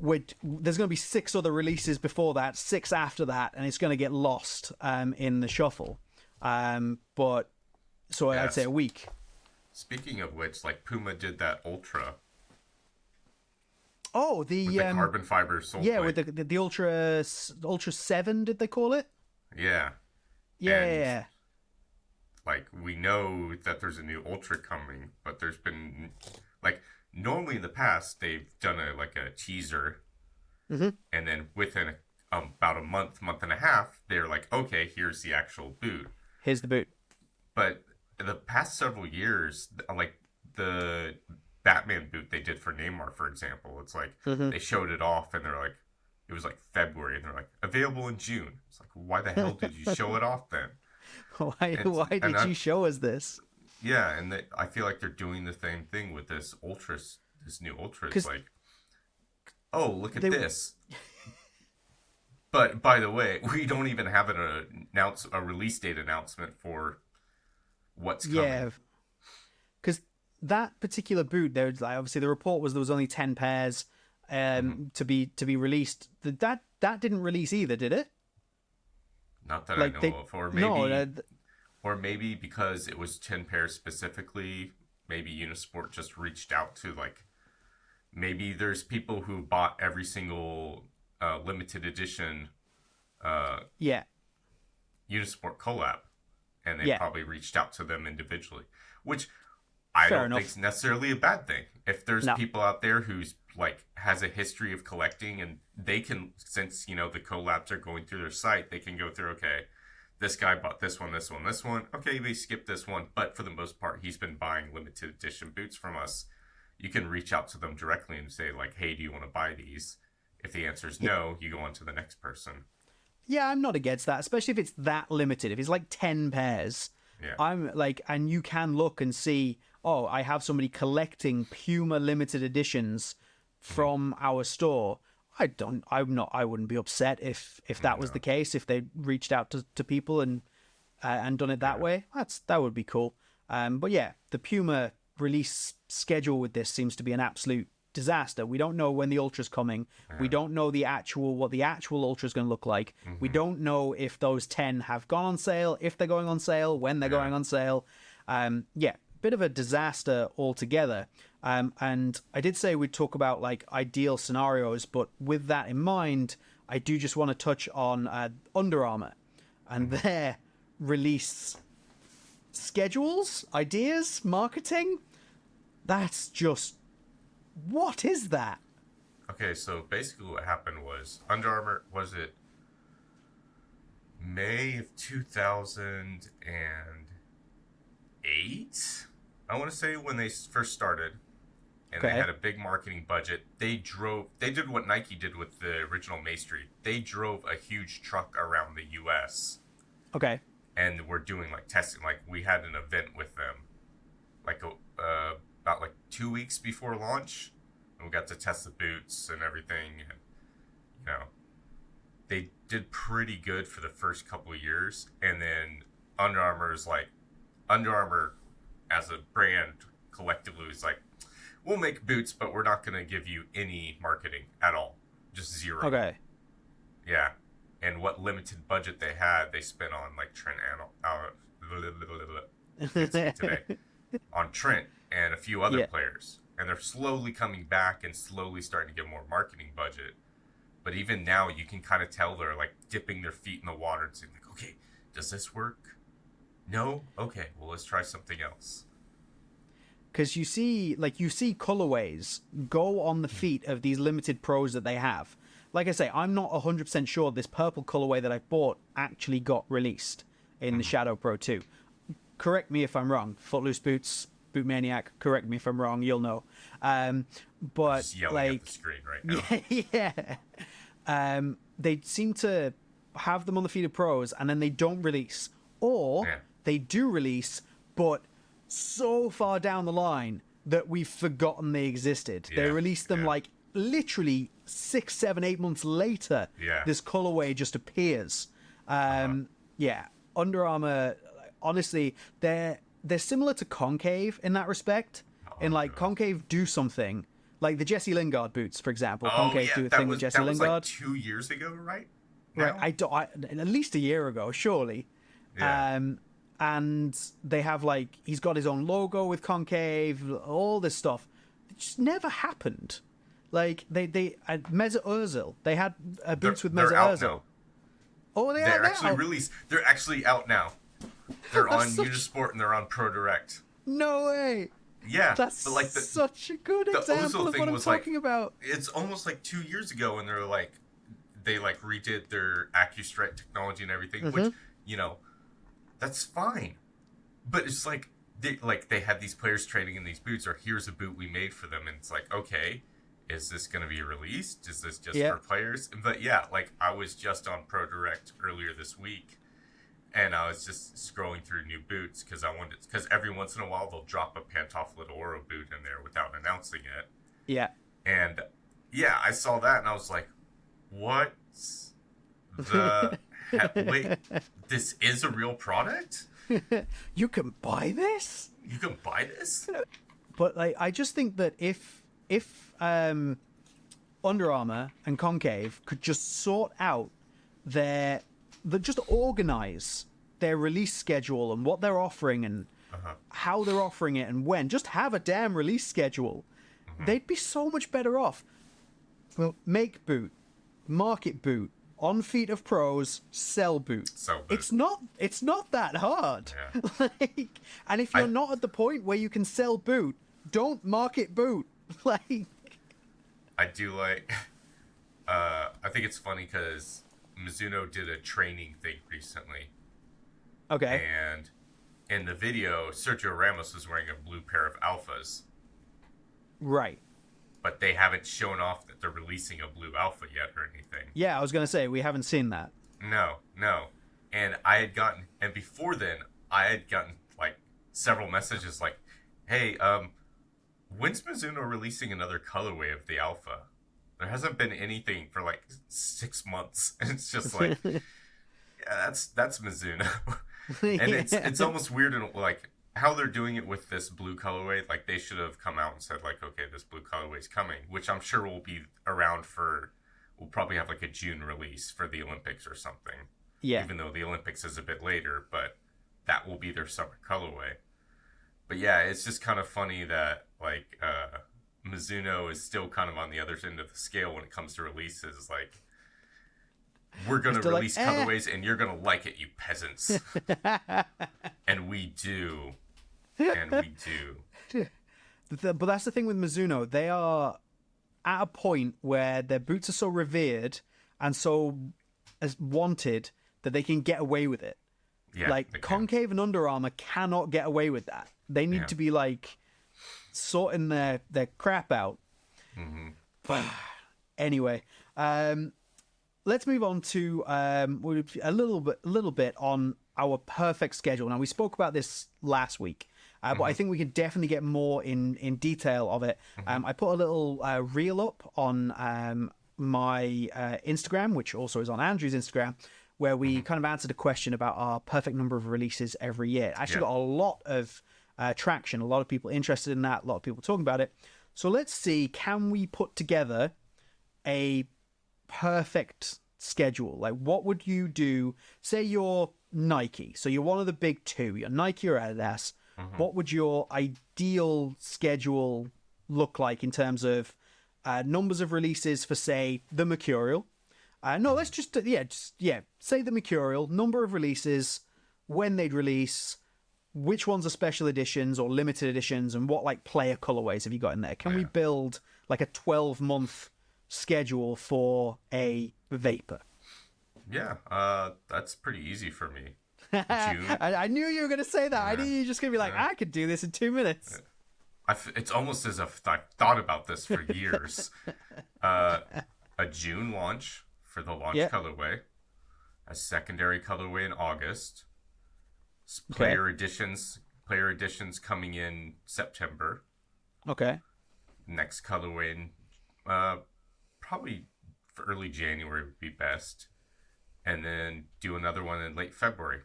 there's going to be 6 other releases before that, 6 after that, and it's going to get lost in the shuffle. I'd say a week. Speaking of which, like Puma did that Ultra. Oh, with the carbon fiber sole plate. With the Ultra 7, did they call it? Yeah. Yeah. Like, we know that there's a new Ultra coming, but there's been, like, normally in the past, they've done a teaser, and then within about a month and a half, they're like, okay, here's the actual boot. Here's the boot. But the past several years, like the Batman boot they did for Neymar, for example, it's like they showed it off and they're like, it was like February and they're like, available in June. It's like, why the hell did you show it off then? Why did you show us this? Yeah, and I feel like they're doing the same thing with this Ultras, this new Ultra. It's like, oh, look at this. But by the way, we don't even have a release date announcement for what's coming. Yeah, because that particular boot, there's like, obviously the report was there was only 10 pairs to be released. That didn't release either, did it? Not that like I know of. Or maybe, or maybe because it was 10 pairs specifically, maybe Unisport just reached out to, like, maybe there's people who bought every single limited edition Unisport collab, and they probably reached out to them individually, which I don't think is necessarily a bad thing. If there's people out there who's like has a history of collecting, and they can, since the collabs are going through their site, they can go through, okay, this guy bought this one, okay, they skipped this one, but for the most part he's been buying limited edition boots from us. You can reach out to them directly and say, like, hey, do you want to buy these? If the answer is no, you go on to the next person. Yeah, I'm not against that, especially if it's that limited. If it's like 10 pairs, I'm like, and you can look and see, oh, I have somebody collecting Puma limited editions from our store. I wouldn't be upset if that was the case, if they reached out to people and done it that way. That would be cool. But yeah, the Puma release schedule with this seems to be an absolute disaster. We don't know when the Ultra's coming. We don't know what the actual Ultra's going to look like. We don't know if those 10 have gone on sale, if they're going on sale, when they're going on sale. Bit of a disaster altogether. And I did say we'd talk about like ideal scenarios, but with that in mind, I do just want to touch on Under Armour and their release schedules, ideas, marketing. That's just, what is that? Okay, so basically what happened was Under Armour, was it May of 2008? I want to say, when they first started, and they had a big marketing budget. They did what Nike did with the original May Street. They drove a huge truck around the U.S. Okay. And we're doing like testing. Like, we had an event with them, like about like 2 weeks before launch, and we got to test the boots and everything. And they did pretty good for the first couple of years, and then Under Armour as a brand collectively was like, we'll make boots, but we're not going to give you any marketing at all. Just zero. Okay. Yeah. And what limited budget they had, they spent on like Trent today. On Trent and a few other players. And they're slowly coming back and slowly starting to get more marketing budget. But even now, you can kind of tell they're like dipping their feet in the water and saying, like, okay, does this work? No? Okay, well, let's try something else. Because you see colorways go on the feet of these limited pros that they have. Like I say, I'm not 100% sure this purple colorway that I bought actually got released in the Shadow Pro 2. Correct me if I'm wrong. Footloose Boots, Boot Maniac, correct me if I'm wrong, you'll know. But just yelling at the screen right now. They seem to have them on the feet of pros and then they don't release. Or they do release, but so far down the line that we've forgotten they existed. They released them like literally 6, 7, 8 months later. This colorway just appears. Under Armour, honestly, they're similar to Concave in that respect. Concave do something, like the Jesse Lingard boots, for example. Concave do a thing with Jesse Lingard. Like 2 years ago, right? Now? Right, at least a year ago, surely. And they have he's got his own logo with Concave, all this stuff. It just never happened. Like they Mesut Ozil, they had boots with Mesut Ozil. Oh, they're actually released. They're actually out now. They're on Unisport and they're on Pro Direct. No way. Yeah, that's such a good example of what I'm talking about. It's almost like 2 years ago, and they redid their AccuStrike technology and everything, which that's fine. But it's like, they had these players training in these boots, or here's a boot we made for them, and it's like, okay, is this going to be released? Is this just for players? But yeah, like I was just on Pro Direct earlier this week, and I was just scrolling through new boots because because every once in a while they'll drop a Pantoffelid Oro boot in there without announcing it. Yeah. And yeah, I saw that and I was like, what the heck? Wait, this is a real product? You can buy this? You can buy this? But like, I just think that if Under Armour and Concave could just sort out just organize their release schedule and what they're offering and how they're offering it and when, just have a damn release schedule, they'd be so much better off. Well, make boot, market boot, on feet of pros, sell boot. It's not that hard. Yeah. Like, and if you're not at the point where you can sell boot, don't market boot. Like, I do like. I think it's funny because Mizuno did a training thing recently. Okay. And in the video, Sergio Ramos was wearing a blue pair of Alphas. Right. But they haven't shown off that they're releasing a blue Alpha yet or anything. Yeah, I was going to say, we haven't seen that. No. And before then, I had gotten, like, several messages like, hey, when's Mizuno releasing another colorway of the Alpha? There hasn't been anything for, like, 6 months. And it's just like, yeah, that's Mizuno. And it's almost weird, and like, how they're doing it with this blue colorway. Like, they should have come out and said, like, okay, this blue colorway is coming, which I'm sure will be around we'll probably have like a June release for the Olympics or something. Yeah. Even though the Olympics is a bit later, but that will be their summer colorway. But yeah, it's just kind of funny that, like, Mizuno is still kind of on the other end of the scale when it comes to releases. Like, we're going to release colorways and you're going to like it, you peasants. And we do. And we do. But that's the thing with Mizuno. They are at a point where their boots are so revered and so as wanted that they can get away with it. Yeah, like, Concave and Under Armour cannot get away with that. They need to be, like, sorting their crap out. Mm-hmm. Anyway, let's move on to a little bit on our perfect schedule. Now, we spoke about this last week, but I think we can definitely get more in detail of it. I put a little reel up on my Instagram, which also is on Andrew's Instagram, where we kind of answered a question about our perfect number of releases every year. It actually got a lot of traction, a lot of people interested in that, a lot of people talking about it. So let's see, can we put together a perfect schedule? Like, what would you do? Say you're Nike, so you're one of the big two, you're Nike or Adidas. What would your ideal schedule look like in terms of numbers of releases for, say, the Mercurial? No, let's just say the Mercurial, number of releases, when they'd release, which ones are special editions or limited editions, and what, like, player colorways have you got in there? Can we build like a 12-month schedule for a Vapor? Yeah, that's pretty easy for me. June. I knew you were going to say that. I knew you were just going to be like, I could do this in 2 minutes. It's almost as if I thought about this for years. A June launch for the launch colorway, a secondary colorway in August, player editions coming in September. Okay. Next colorway in probably for early January would be best, and then do another one in late February.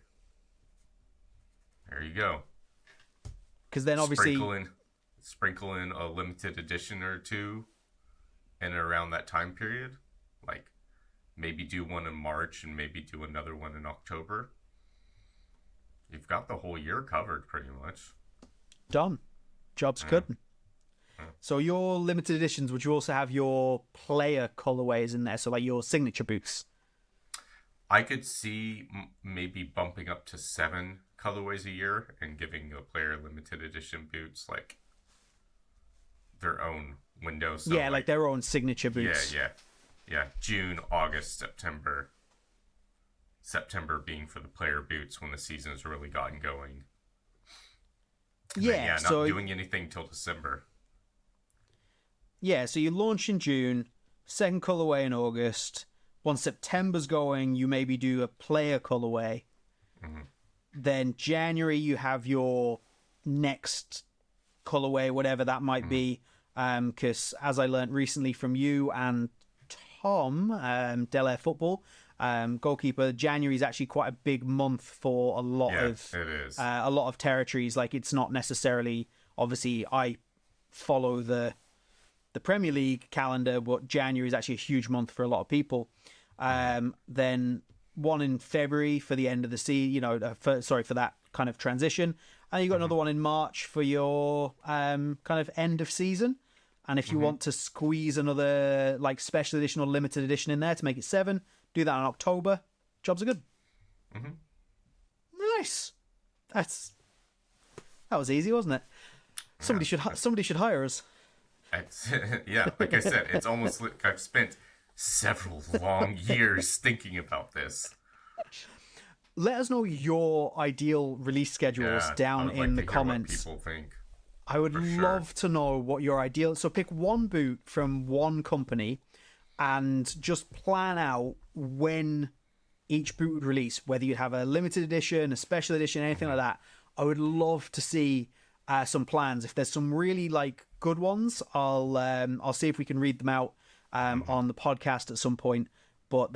There you go. Because then obviously sprinkle in a limited edition or two in and around that time period. Like, maybe do one in March and maybe do another one in October. You've got the whole year covered pretty much. Done. Job's good. So your limited editions, would you also have your player colorways in there? So like your signature boots? I could see maybe bumping up to 7 colorways a year and giving a player limited edition boots like their own window. So like their own signature boots. Yeah. June, August, September. September being for the player boots when the season's really gotten going. And Yeah, then, not so doing anything till December. yeah, so you launch in June, second colorway in August. Once September's going, you maybe do a player colorway. Then January you have your next colorway, whatever that might be. Because as I learned recently from you and Tom, Del Air Football, goalkeeper, January is actually quite a big month for a lot of it is. a lot of territories. Like, it's not necessarily, obviously I follow the Premier League calendar, but January is actually a huge month for a lot of people. Then one in February for the end of the season, for that kind of transition. And you got another one in March for your kind of end of season. And if you want to squeeze another like special edition or limited edition in there to make it 7, do that in October. Jobs are good. Nice. That was easy, wasn't it? Somebody should hire us. Yeah, like I said, it's almost like I've spent several long years thinking about this. Let us know your ideal release schedules down in the comments. What people think. I would love to know what your ideal. So pick one boot from one company and just plan out when each boot would release, whether you have a limited edition, a special edition, anything like that. I would love to see some plans. If there's some really like good ones, I'll see if we can read them out on the podcast at some point. But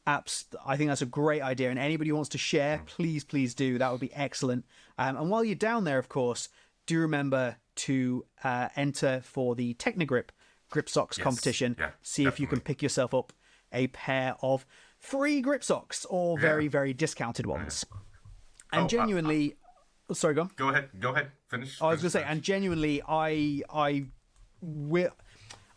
I think that's a great idea, and anybody who wants to share, please do. That would be excellent. And while you're down there, of course, do remember to enter for the Teqnigrip GripSox competition. Yeah, see if you can pick yourself up a pair of free GripSox or very, very discounted ones. And genuinely, sorry, go on. Go ahead. Finish. I was going to say, and genuinely, I'm going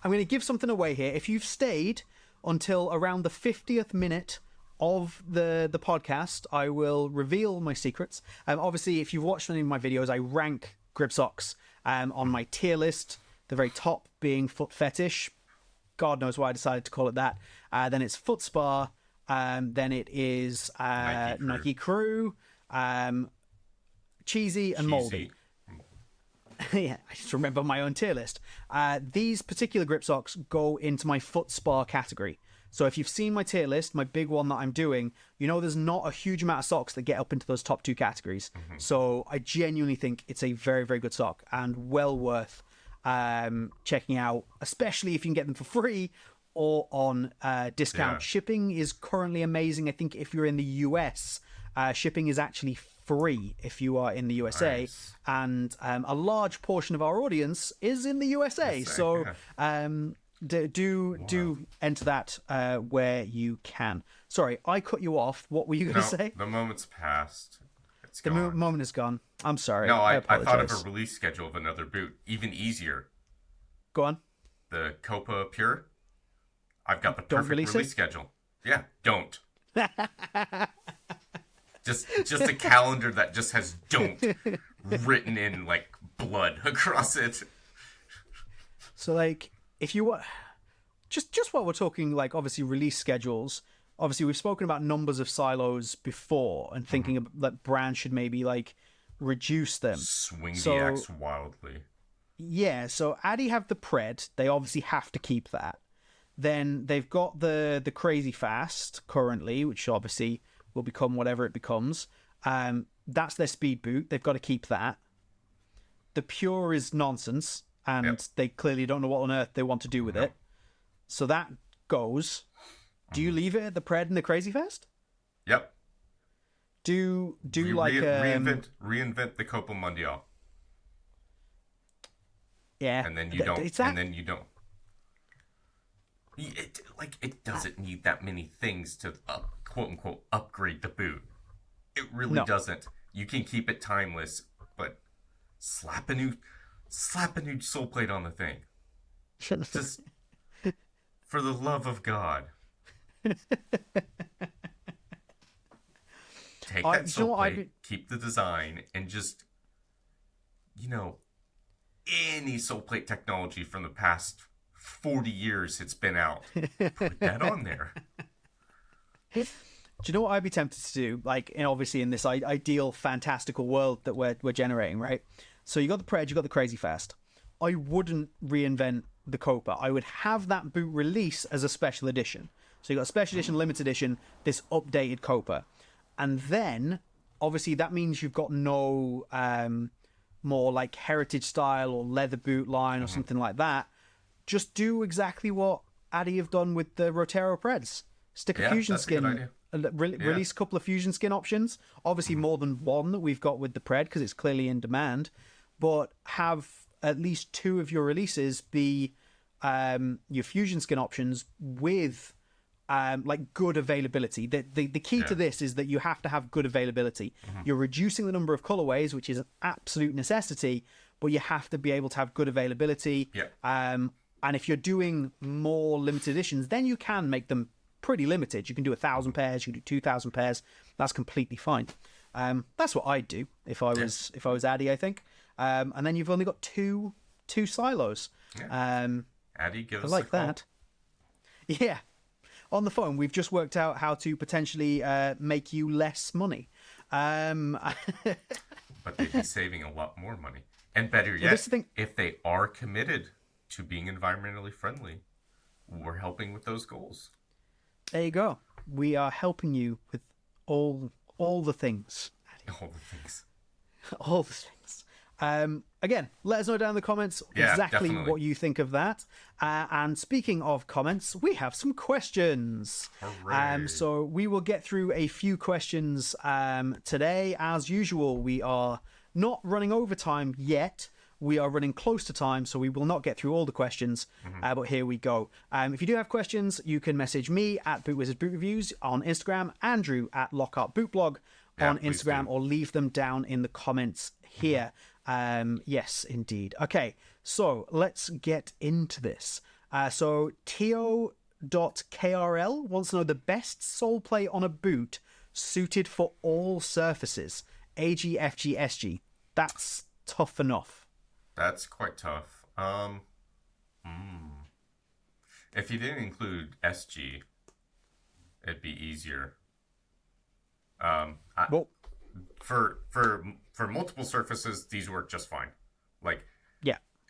to give something away here. If you've stayed until around the 50th minute of the podcast, I will reveal my secrets. Obviously, if you've watched any of my videos, I rank GripSox on my tier list. The very top being Foot Fetish. God knows why I decided to call it that. Then it's Foot Spa. Then it is Nike Crew, Cheesy, and Moldy. Yeah, I just remember my own tier list. These particular GripSox go into my Foot Spa category. So if you've seen my tier list, my big one that I'm doing, there's not a huge amount of socks that get up into those top 2 categories. So I genuinely think it's a very, very good sock and well worth checking out, especially if you can get them for free or on discount. Yeah. Shipping is currently amazing. I think if you're in the US, shipping is actually free if you are in the USA. Nice. And a large portion of our audience is in the USA. So do enter that where you can. Sorry, I cut you off. What were you going to say? The moment's passed. It's The gone. moment is gone. I'm sorry. No, I thought of apologize. a release schedule of another boot, even easier. Go on. The Copa Pure. I've got the Don't perfect release release it? schedule. Yeah, don't. just a calendar that just has "don't" written in like blood across it. So like, if you were just while we're talking, like, obviously release schedules, obviously we've spoken about numbers of silos before and thinking that brands should maybe like reduce them. Swing So- the X wildly. Yeah, so Adi have the Pred. They obviously have to keep that. Then they've got the Crazy Fast currently, which obviously will become whatever it becomes. That's their speed boot. They've got to keep that. The Pure is nonsense, and they clearly don't know what on earth they want to do with it. So that goes. Do you leave it at the Pred and the Crazy Fast? Yep. Do like reinvent the Copa Mundial, yeah, and then you don't. It's that, And then you don't. It doesn't need that many things to quote unquote upgrade the boot. It really doesn't. You can keep it timeless, but slap a new sole plate on the thing. Just for the love of God. Take that sole plate, keep the design, and just, any sole plate technology from the past 40 years it's been out. Put that on there. Do you know what I'd be tempted to do? Like, obviously in this ideal, fantastical world that we're generating, right? So you got the Pred, you got the Crazy Fast. I wouldn't reinvent the Copa. I would have that boot release as a special edition. So you got a special edition, limited edition, this updated Copa. And then, obviously, that means you've got no more like heritage style or leather boot line or something like that. Just do exactly what Adi have done with the Rotero Preds. Stick a fusion skin, release a couple of fusion skin options. Obviously, more than one that we've got with the Pred because it's clearly in demand. But have at least 2 of your releases be your fusion skin options with like good availability. The key to this is that you have to have good availability. You're reducing the number of colorways, which is an absolute necessity, but you have to be able to have good availability. And if you're doing more limited editions, then you can make them pretty limited. You can do 1,000 pairs, you can do 2,000 pairs. That's completely fine. That's what I'd do if I was Addy, I think. And then you've only got two silos. Addy, give us like a call. that. Yeah. On the phone, we've just worked out how to potentially make you less money. But they'd be saving a lot more money. And better yet, if they are committed to being environmentally friendly, we're helping with those goals. There you go. We are helping you with all the things. All the things. All the things. Again, let us know down in the comments exactly what you think of that. And speaking of comments, we have some questions. So we will get through a few questions today. As usual, we are not running overtime yet. We are running close to time, so we will not get through all the questions, but here we go. If you do have questions, you can message me at BootWizards Boot Reviews on Instagram, Andrew at Lockhart Boot Blog on Instagram, or leave them down in the comments here. Yes, indeed. Okay, so let's get into this. So Tio.krl wants to know the best sole play on a boot suited for all surfaces. AG, FG, SG. That's tough enough. That's quite tough. If you didn't include SG, it'd be easier. For multiple surfaces, these work just fine. Like,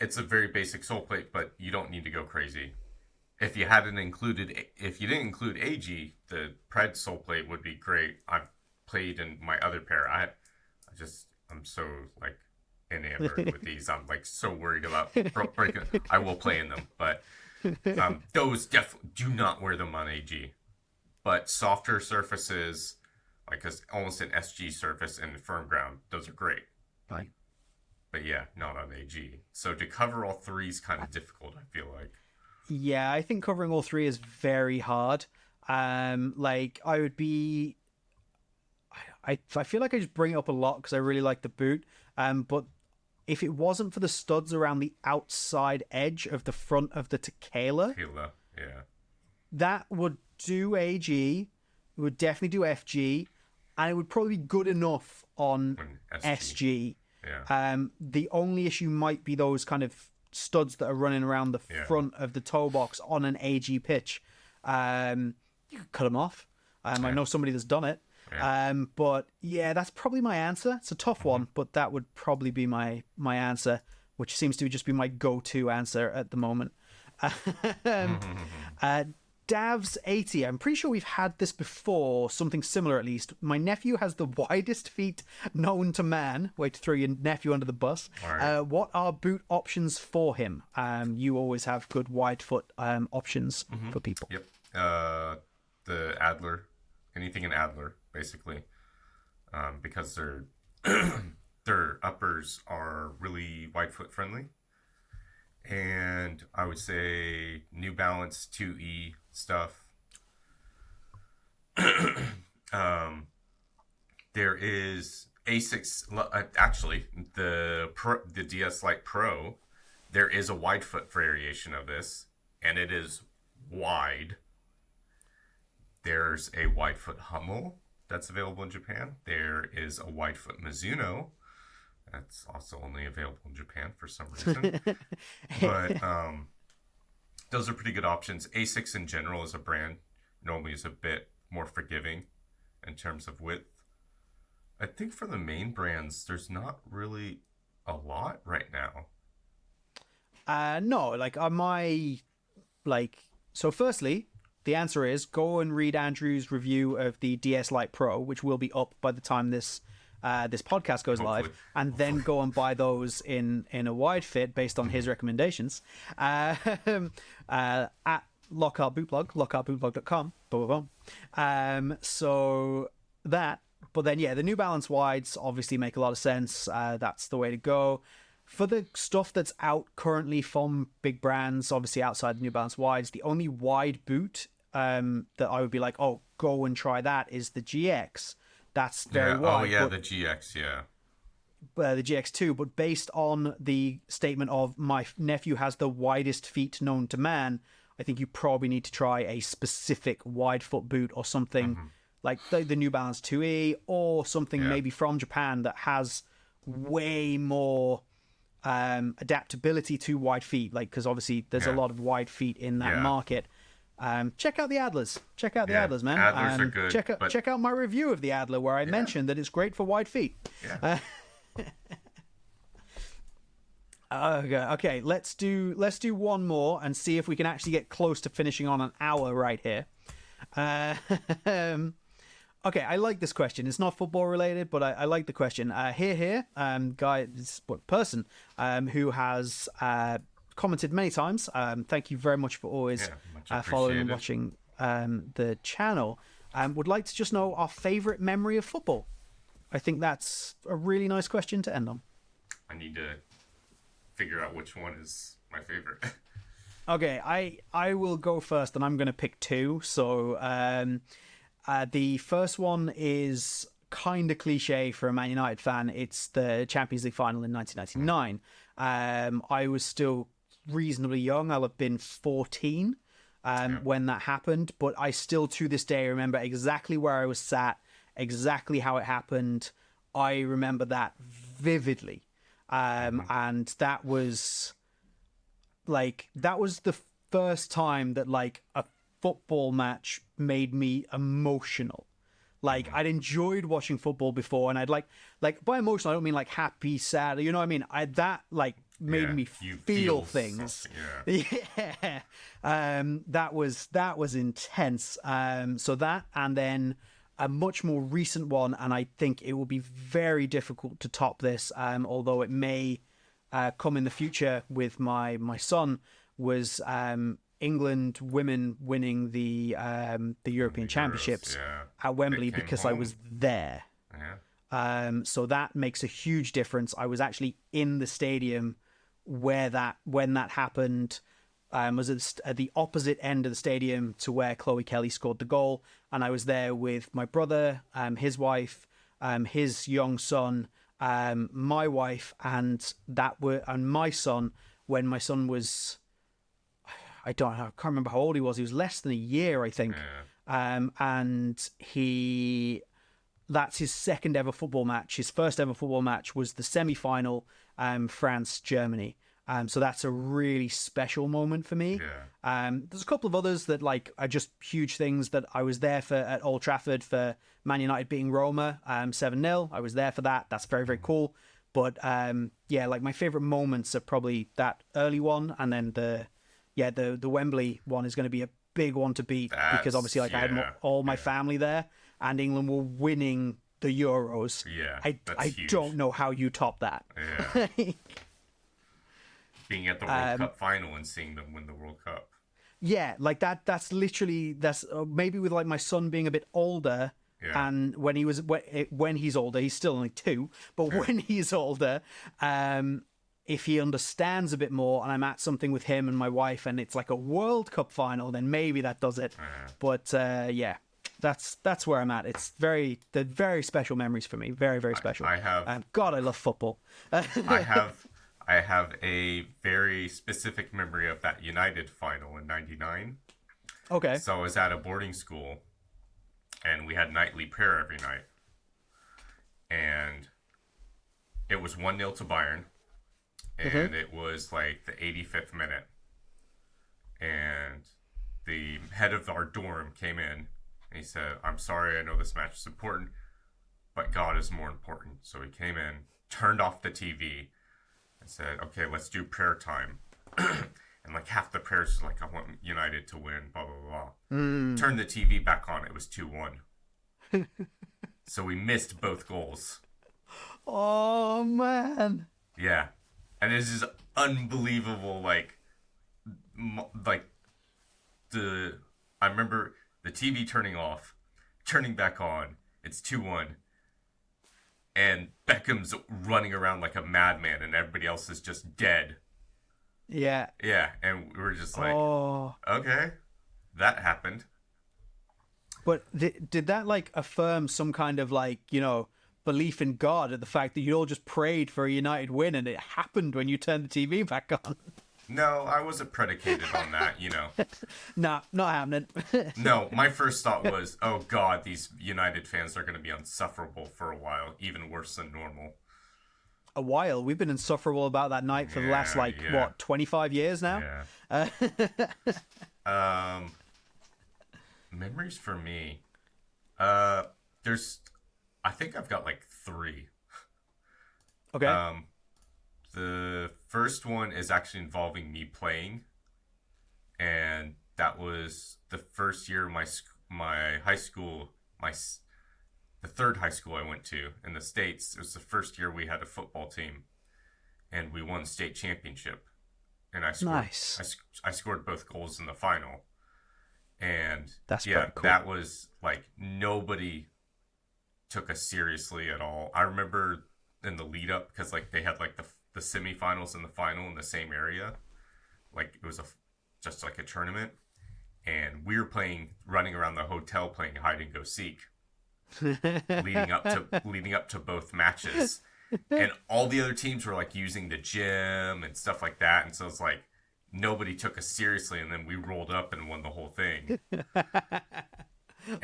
it's a very basic sole plate, but you don't need to go crazy. If you didn't include AG, the Pred sole plate would be great. I've played in my other pair. I'm so like enamored with these. I'm like so worried about breaking. I will play in them, but those definitely do not wear them on AG. But softer surfaces, like almost an SG surface and firm ground, those are great. Right. But yeah, not on AG. So to cover all 3 is kind of difficult, I feel like. Yeah, I think covering all 3 is very hard. Like I would be. I feel like I just bring it up a lot because I really like the boot. But if it wasn't for the studs around the outside edge of the front of the Tequila, that would do AG, it would definitely do FG, and it would probably be good enough on SG. The only issue might be those kind of studs that are running around the front of the toe box on an AG pitch. You could cut them off. I know somebody that's done it. But yeah, that's probably my answer. It's a tough one, but that would probably be my answer, which seems to just be my go-to answer at the moment. Davs80, I'm pretty sure we've had this before, something similar at least. My nephew has the widest feet known to man. Way to throw your nephew under the bus. Right. What are boot options for him? You always have good wide foot options for people. Yep. The Adler, anything in Adler, basically, because their uppers are really wide foot friendly. And I would say New Balance 2E stuff. There is Asics, actually, the DS Lite Pro. There is a wide foot variation of this, and it is wide. There's a wide foot Hummel that's available in Japan. There is a wide foot Mizuno. That's also only available in Japan for some reason. But those are pretty good options. Asics in general as a brand normally is a bit more forgiving in terms of width. I think for the main brands, there's not really a lot right now. No, like so firstly, the answer is go and read Andrew's review of the DS Lite Pro, which will be up by the time this podcast goes live, and then go and buy those in a wide fit based on his recommendations at Lockhart Boot Blog, lockhartbootblog.com. So that, but then the New Balance wides obviously make a lot of sense. That's the way to go. For the stuff that's out currently from big brands, obviously outside the New Balance wides, the only wide boot that I would be like, oh, go and try that is the GX. That's very wide. Oh, yeah, the GX, yeah. The GX2, but based on the statement of my nephew has the widest feet known to man, I think you probably need to try a specific wide foot boot or something like the New Balance 2E or something maybe from Japan that has way more adaptability to wide feet, like, because obviously there's a lot of wide feet in that market. Check out the Adlers. Check out the Adlers, man. Adlers are good. Check out my review of the Adler where I mentioned that it's great for wide feet. Yeah. Okay. Let's do one more and see if we can actually get close to finishing on an hour right here. Okay, I like this question. It's not football related, but I like the question. Person who has commented many times. Thank you very much for always following and watching the channel. Would like to just know our favorite memory of football. I think that's a really nice question to end on. I need to figure out which one is my favorite. Okay, I will go first, and I'm going to pick two. So the first one is kind of cliche for a Man United fan. It's the Champions League final in 1999. I was still reasonably young. I'll have been 14 when that happened, but I still to this day remember exactly where I was sat, exactly how it happened. I remember that vividly. And that was the first time that like a football match made me emotional. Like, I'd enjoyed watching football before, and I'd like by emotional I don't mean like happy, sad, you know what I mean? That like made me feel things. Yeah. That was intense. So that, and then a much more recent one, and I think it will be very difficult to top this, although it may come in the future with my son, was England women winning the European Championships at Wembley, because I was there. So that makes a huge difference. I was actually in the stadium when that happened. Was at the opposite end of the stadium to where Chloe Kelly scored the goal, and I was there with my brother, his wife, his young son, my wife, and my son. When my son was, I can't remember how old he was. He was less than a year, I think. And that's his second ever football match. His first ever football match was the semi-final, France-Germany. So that's a really special moment for me. There's a couple of others that like are just huge things that I was there for at Old Trafford for Man United beating Roma 7-0. I was there for that. That's very, very cool. But like my favorite moments are probably that early one, and then the Wembley one is going to be a big one to beat, because obviously like I had all my family there, and England were winning the Euros. I don't know how you top that. Being at the World Cup final and seeing them win the World Cup. Yeah, like that's literally maybe with like my son being a bit older, and when he's older, he's still only 2, but when he's older, if he understands a bit more, and I'm at something with him and my wife, and it's like a World Cup final, then maybe that does it. But that's where I'm at. It's very special memories for me. Very, very special. God, I love football. I have a very specific memory of that United final in '99. Okay. So I was at a boarding school, and we had nightly prayer every night. And it was 1-0 to Bayern. And it was like the 85th minute. And the head of our dorm came in, and he said, "I'm sorry, I know this match is important, but God is more important." So he came in, turned off the TV, I said, okay, let's do prayer time. And like half the prayers is like, I want United to win, blah, blah, blah. Turn the TV back on. It was 2-1. So we missed both goals. Oh, man. Yeah. And it's just unbelievable. Like I remember the TV turning off, turning back on. It's 2-1. And Beckham's running around like a madman and everybody else is just dead. Yeah. Yeah, and we were just like, Oh. okay, that happened. But did that like affirm some kind of like, belief in God and the fact that you all just prayed for a United win and it happened when you turned the TV back on? No, I wasn't predicated on that, Nah, not happening. No, my first thought was, oh God, these United fans are going to be insufferable for a while, even worse than normal. A while. We've been insufferable about that night for the last, 25 years now? Yeah. Memories for me. I think I've got like 3. Okay. The first one is actually involving me playing, and that was the first year my high school, the third high school I went to in the States. It was the first year we had a football team, and we won state championship. And I scored, nice. I scored both goals in the final, and that's cool. That was like nobody took us seriously at all. I remember in the lead up, because like they had like the semifinals and the final in the same area, like it was just like a tournament, and we were running around the hotel playing hide and go seek, leading up to both matches, and all the other teams were like using the gym and stuff like that, and so it's like nobody took us seriously, and then we rolled up and won the whole thing.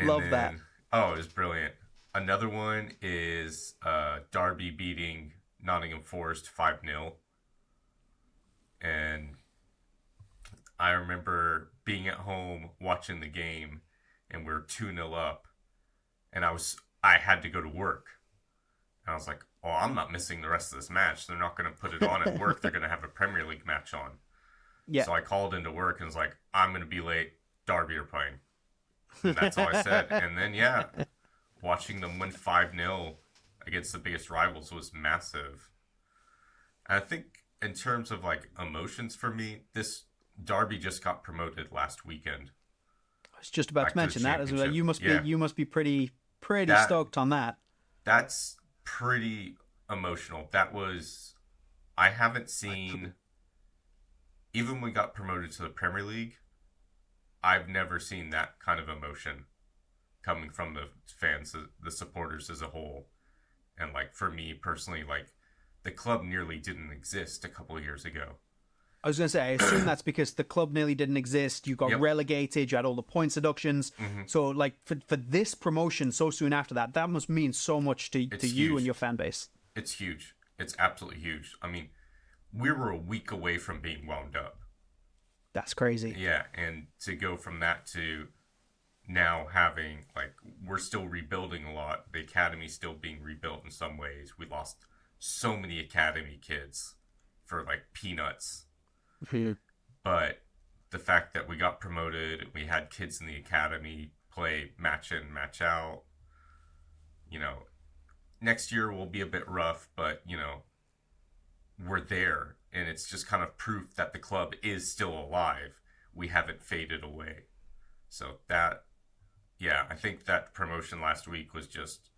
Love that. Oh, it was brilliant. Another one is Derby beating Nottingham Forest 5-0. And I remember being at home watching the game, and we were 2-0 up, and I had to go to work. And I was like, oh, I'm not missing the rest of this match. They're not going to put it on at work. They're going to have a Premier League match on. Yeah. So I called into work and was like, I'm going to be late. Derby are playing. And that's all I said. And then, watching them win 5-0 against the biggest rivals was massive. And I think in terms of like emotions for me, this Derby just got promoted last weekend. I was just about to mention that as well. You must be pretty stoked on that. That's pretty emotional. I haven't seen, even when we got promoted to the Premier League, I've never seen that kind of emotion coming from the fans, the supporters as a whole. And like for me personally, like the club nearly didn't exist a couple of years ago. I was going to say, I assume that's because the club nearly didn't exist. You got relegated, you had all the points deductions. Mm-hmm. So like for this promotion so soon after that must mean so much to you and your fan base. It's huge. It's absolutely huge. I mean, we were a week away from being wound up. That's crazy. Yeah, and to go from that to now having, like, we're still rebuilding a lot. The academy's still being rebuilt in some ways. We lost so many academy kids for, like, peanuts. But the fact that we got promoted, we had kids in the academy play match in, match out. Next year will be a bit rough, but, we're there. And it's just kind of proof that the club is still alive. We haven't faded away. So I think that promotion last week was just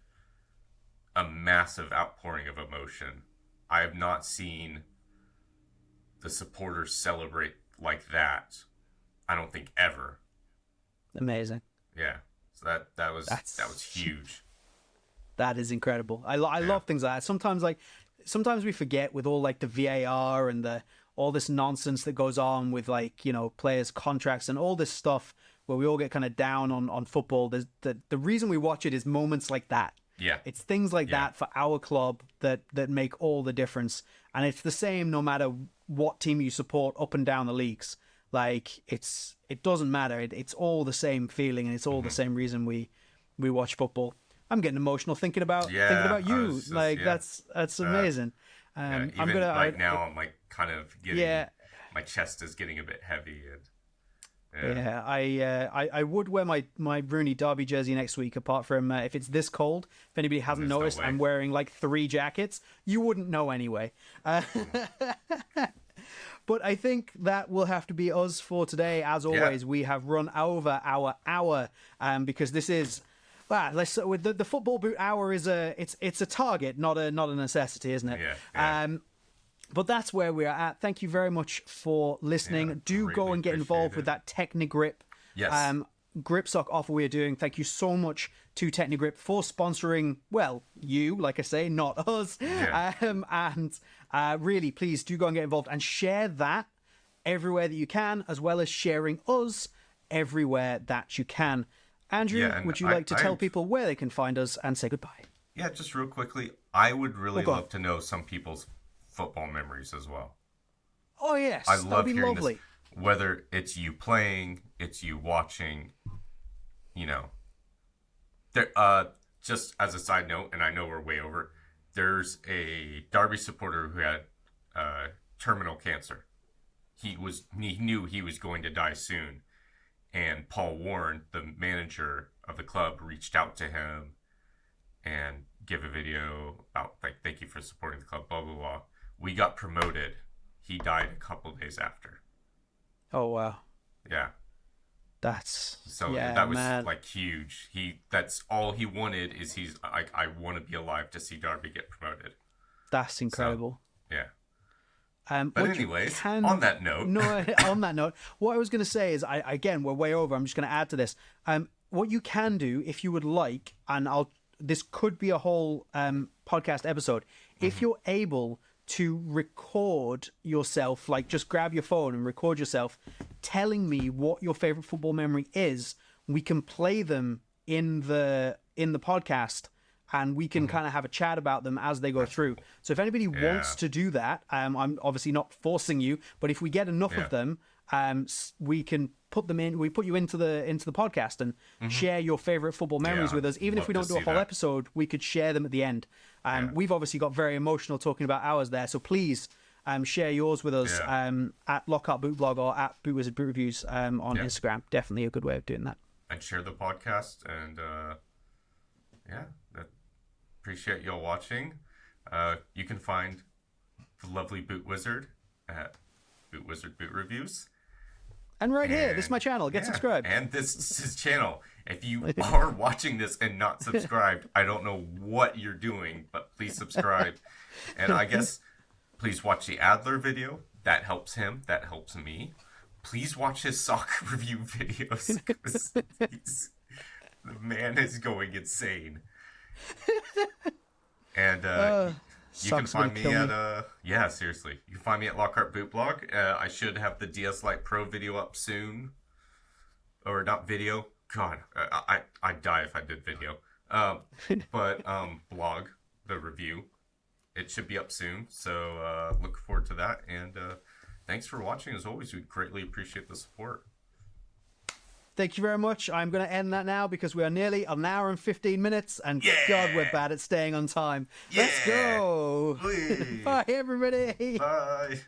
a massive outpouring of emotion. I have not seen the supporters celebrate like that, I don't think, ever. Amazing. Yeah. So that was huge. That is incredible. I love things like that. Sometimes we forget with all like the VAR and all this nonsense that goes on with like, players' contracts and all this stuff where we all get kind of down on football. There's the reason we watch it is moments like that. Yeah. It's things like that for our club that make all the difference. And it's the same no matter what team you support up and down the leagues. Like it doesn't matter. It's all the same feeling, and it's all the same reason we watch football. I'm getting emotional thinking about you. That's amazing. Even I'm gonna now I'm like kind of getting, yeah. my chest is getting a bit heavy, and Yeah, I would wear my Rooney Derby jersey next week. Apart from if it's this cold, if anybody hasn't There's no noticed, way. I'm wearing like 3 jackets. You wouldn't know anyway. But I think that will have to be us for today. As always, we have run over our hour, because this is. Let's with the football boot hour is it's a target, not a necessity, isn't it? Yeah. But that's where we are at. Thank you very much for listening. Yeah, Do go and get involved with that Teqnigrip GripSox offer we are doing. Thank you so much to Teqnigrip for sponsoring, well, you, like I say, not us. Yeah. And really, please do go and get involved and share that everywhere that you can, as well as sharing us everywhere that you can. Andrew, would you like to tell people where they can find us and say goodbye? Yeah, just real quickly, I would really love to know some people's football memories as well. Oh yes, I love that'd be hearing lovely. this, whether it's you playing, it's you watching, you know. There, just as a side note, and I know we're way over, there's a Derby supporter who had terminal cancer. He knew he was going to die soon, and Paul Warren, the manager of the club, reached out to him and give a video about, like, thank you for supporting the club, blah blah blah. We got promoted. He died a couple days after. Oh wow. Yeah. That's that was like huge. That's all he wanted is he's like, I want to be alive to see Derby get promoted. That's incredible. So, yeah. But anyways, on that note. On that note, what I was going to say is, again, we're way over. I'm just going to add to this. What you can do, if you would like, and this could be a whole podcast episode, if you're able to record yourself, like just grab your phone and record yourself telling me what your favorite football memory is, we can play them in the podcast, and we can kind of have a chat about them as they go through. So if anybody wants to do that, I'm obviously not forcing you, but if we get enough of them, we can put them in. We put you into the podcast and share your favorite football memories with us. Even if we don't do a whole episode, we could share them at the end. We've obviously got very emotional talking about ours there, so please share yours with us at Lockhart Boot Blog or at Boot Wizard Boot Reviews on Instagram. Definitely a good way of doing that. And share the podcast, and appreciate y'all watching. You can find the lovely Boot Wizard at Boot Wizard Boot Reviews. And here, this is my channel. Get subscribed. And this is his channel. If you are watching this and not subscribed, I don't know what you're doing, but please subscribe. And I guess please watch the Adler video. That helps him. That helps me. Please watch his sock review videos. The man is going insane. And you can find me at seriously. You can find me at Lockhart Boot Blog. I should have the DS Lite Pro video up soon, or not video. God, I'd die if I did video. But blog, the review, it should be up soon. So look forward to that. And thanks for watching. As always, we greatly appreciate the support. Thank you very much. I'm going to end that now because we are nearly an hour and 15 minutes, and God, we're bad at staying on time. Let's go. Bye, everybody. Bye.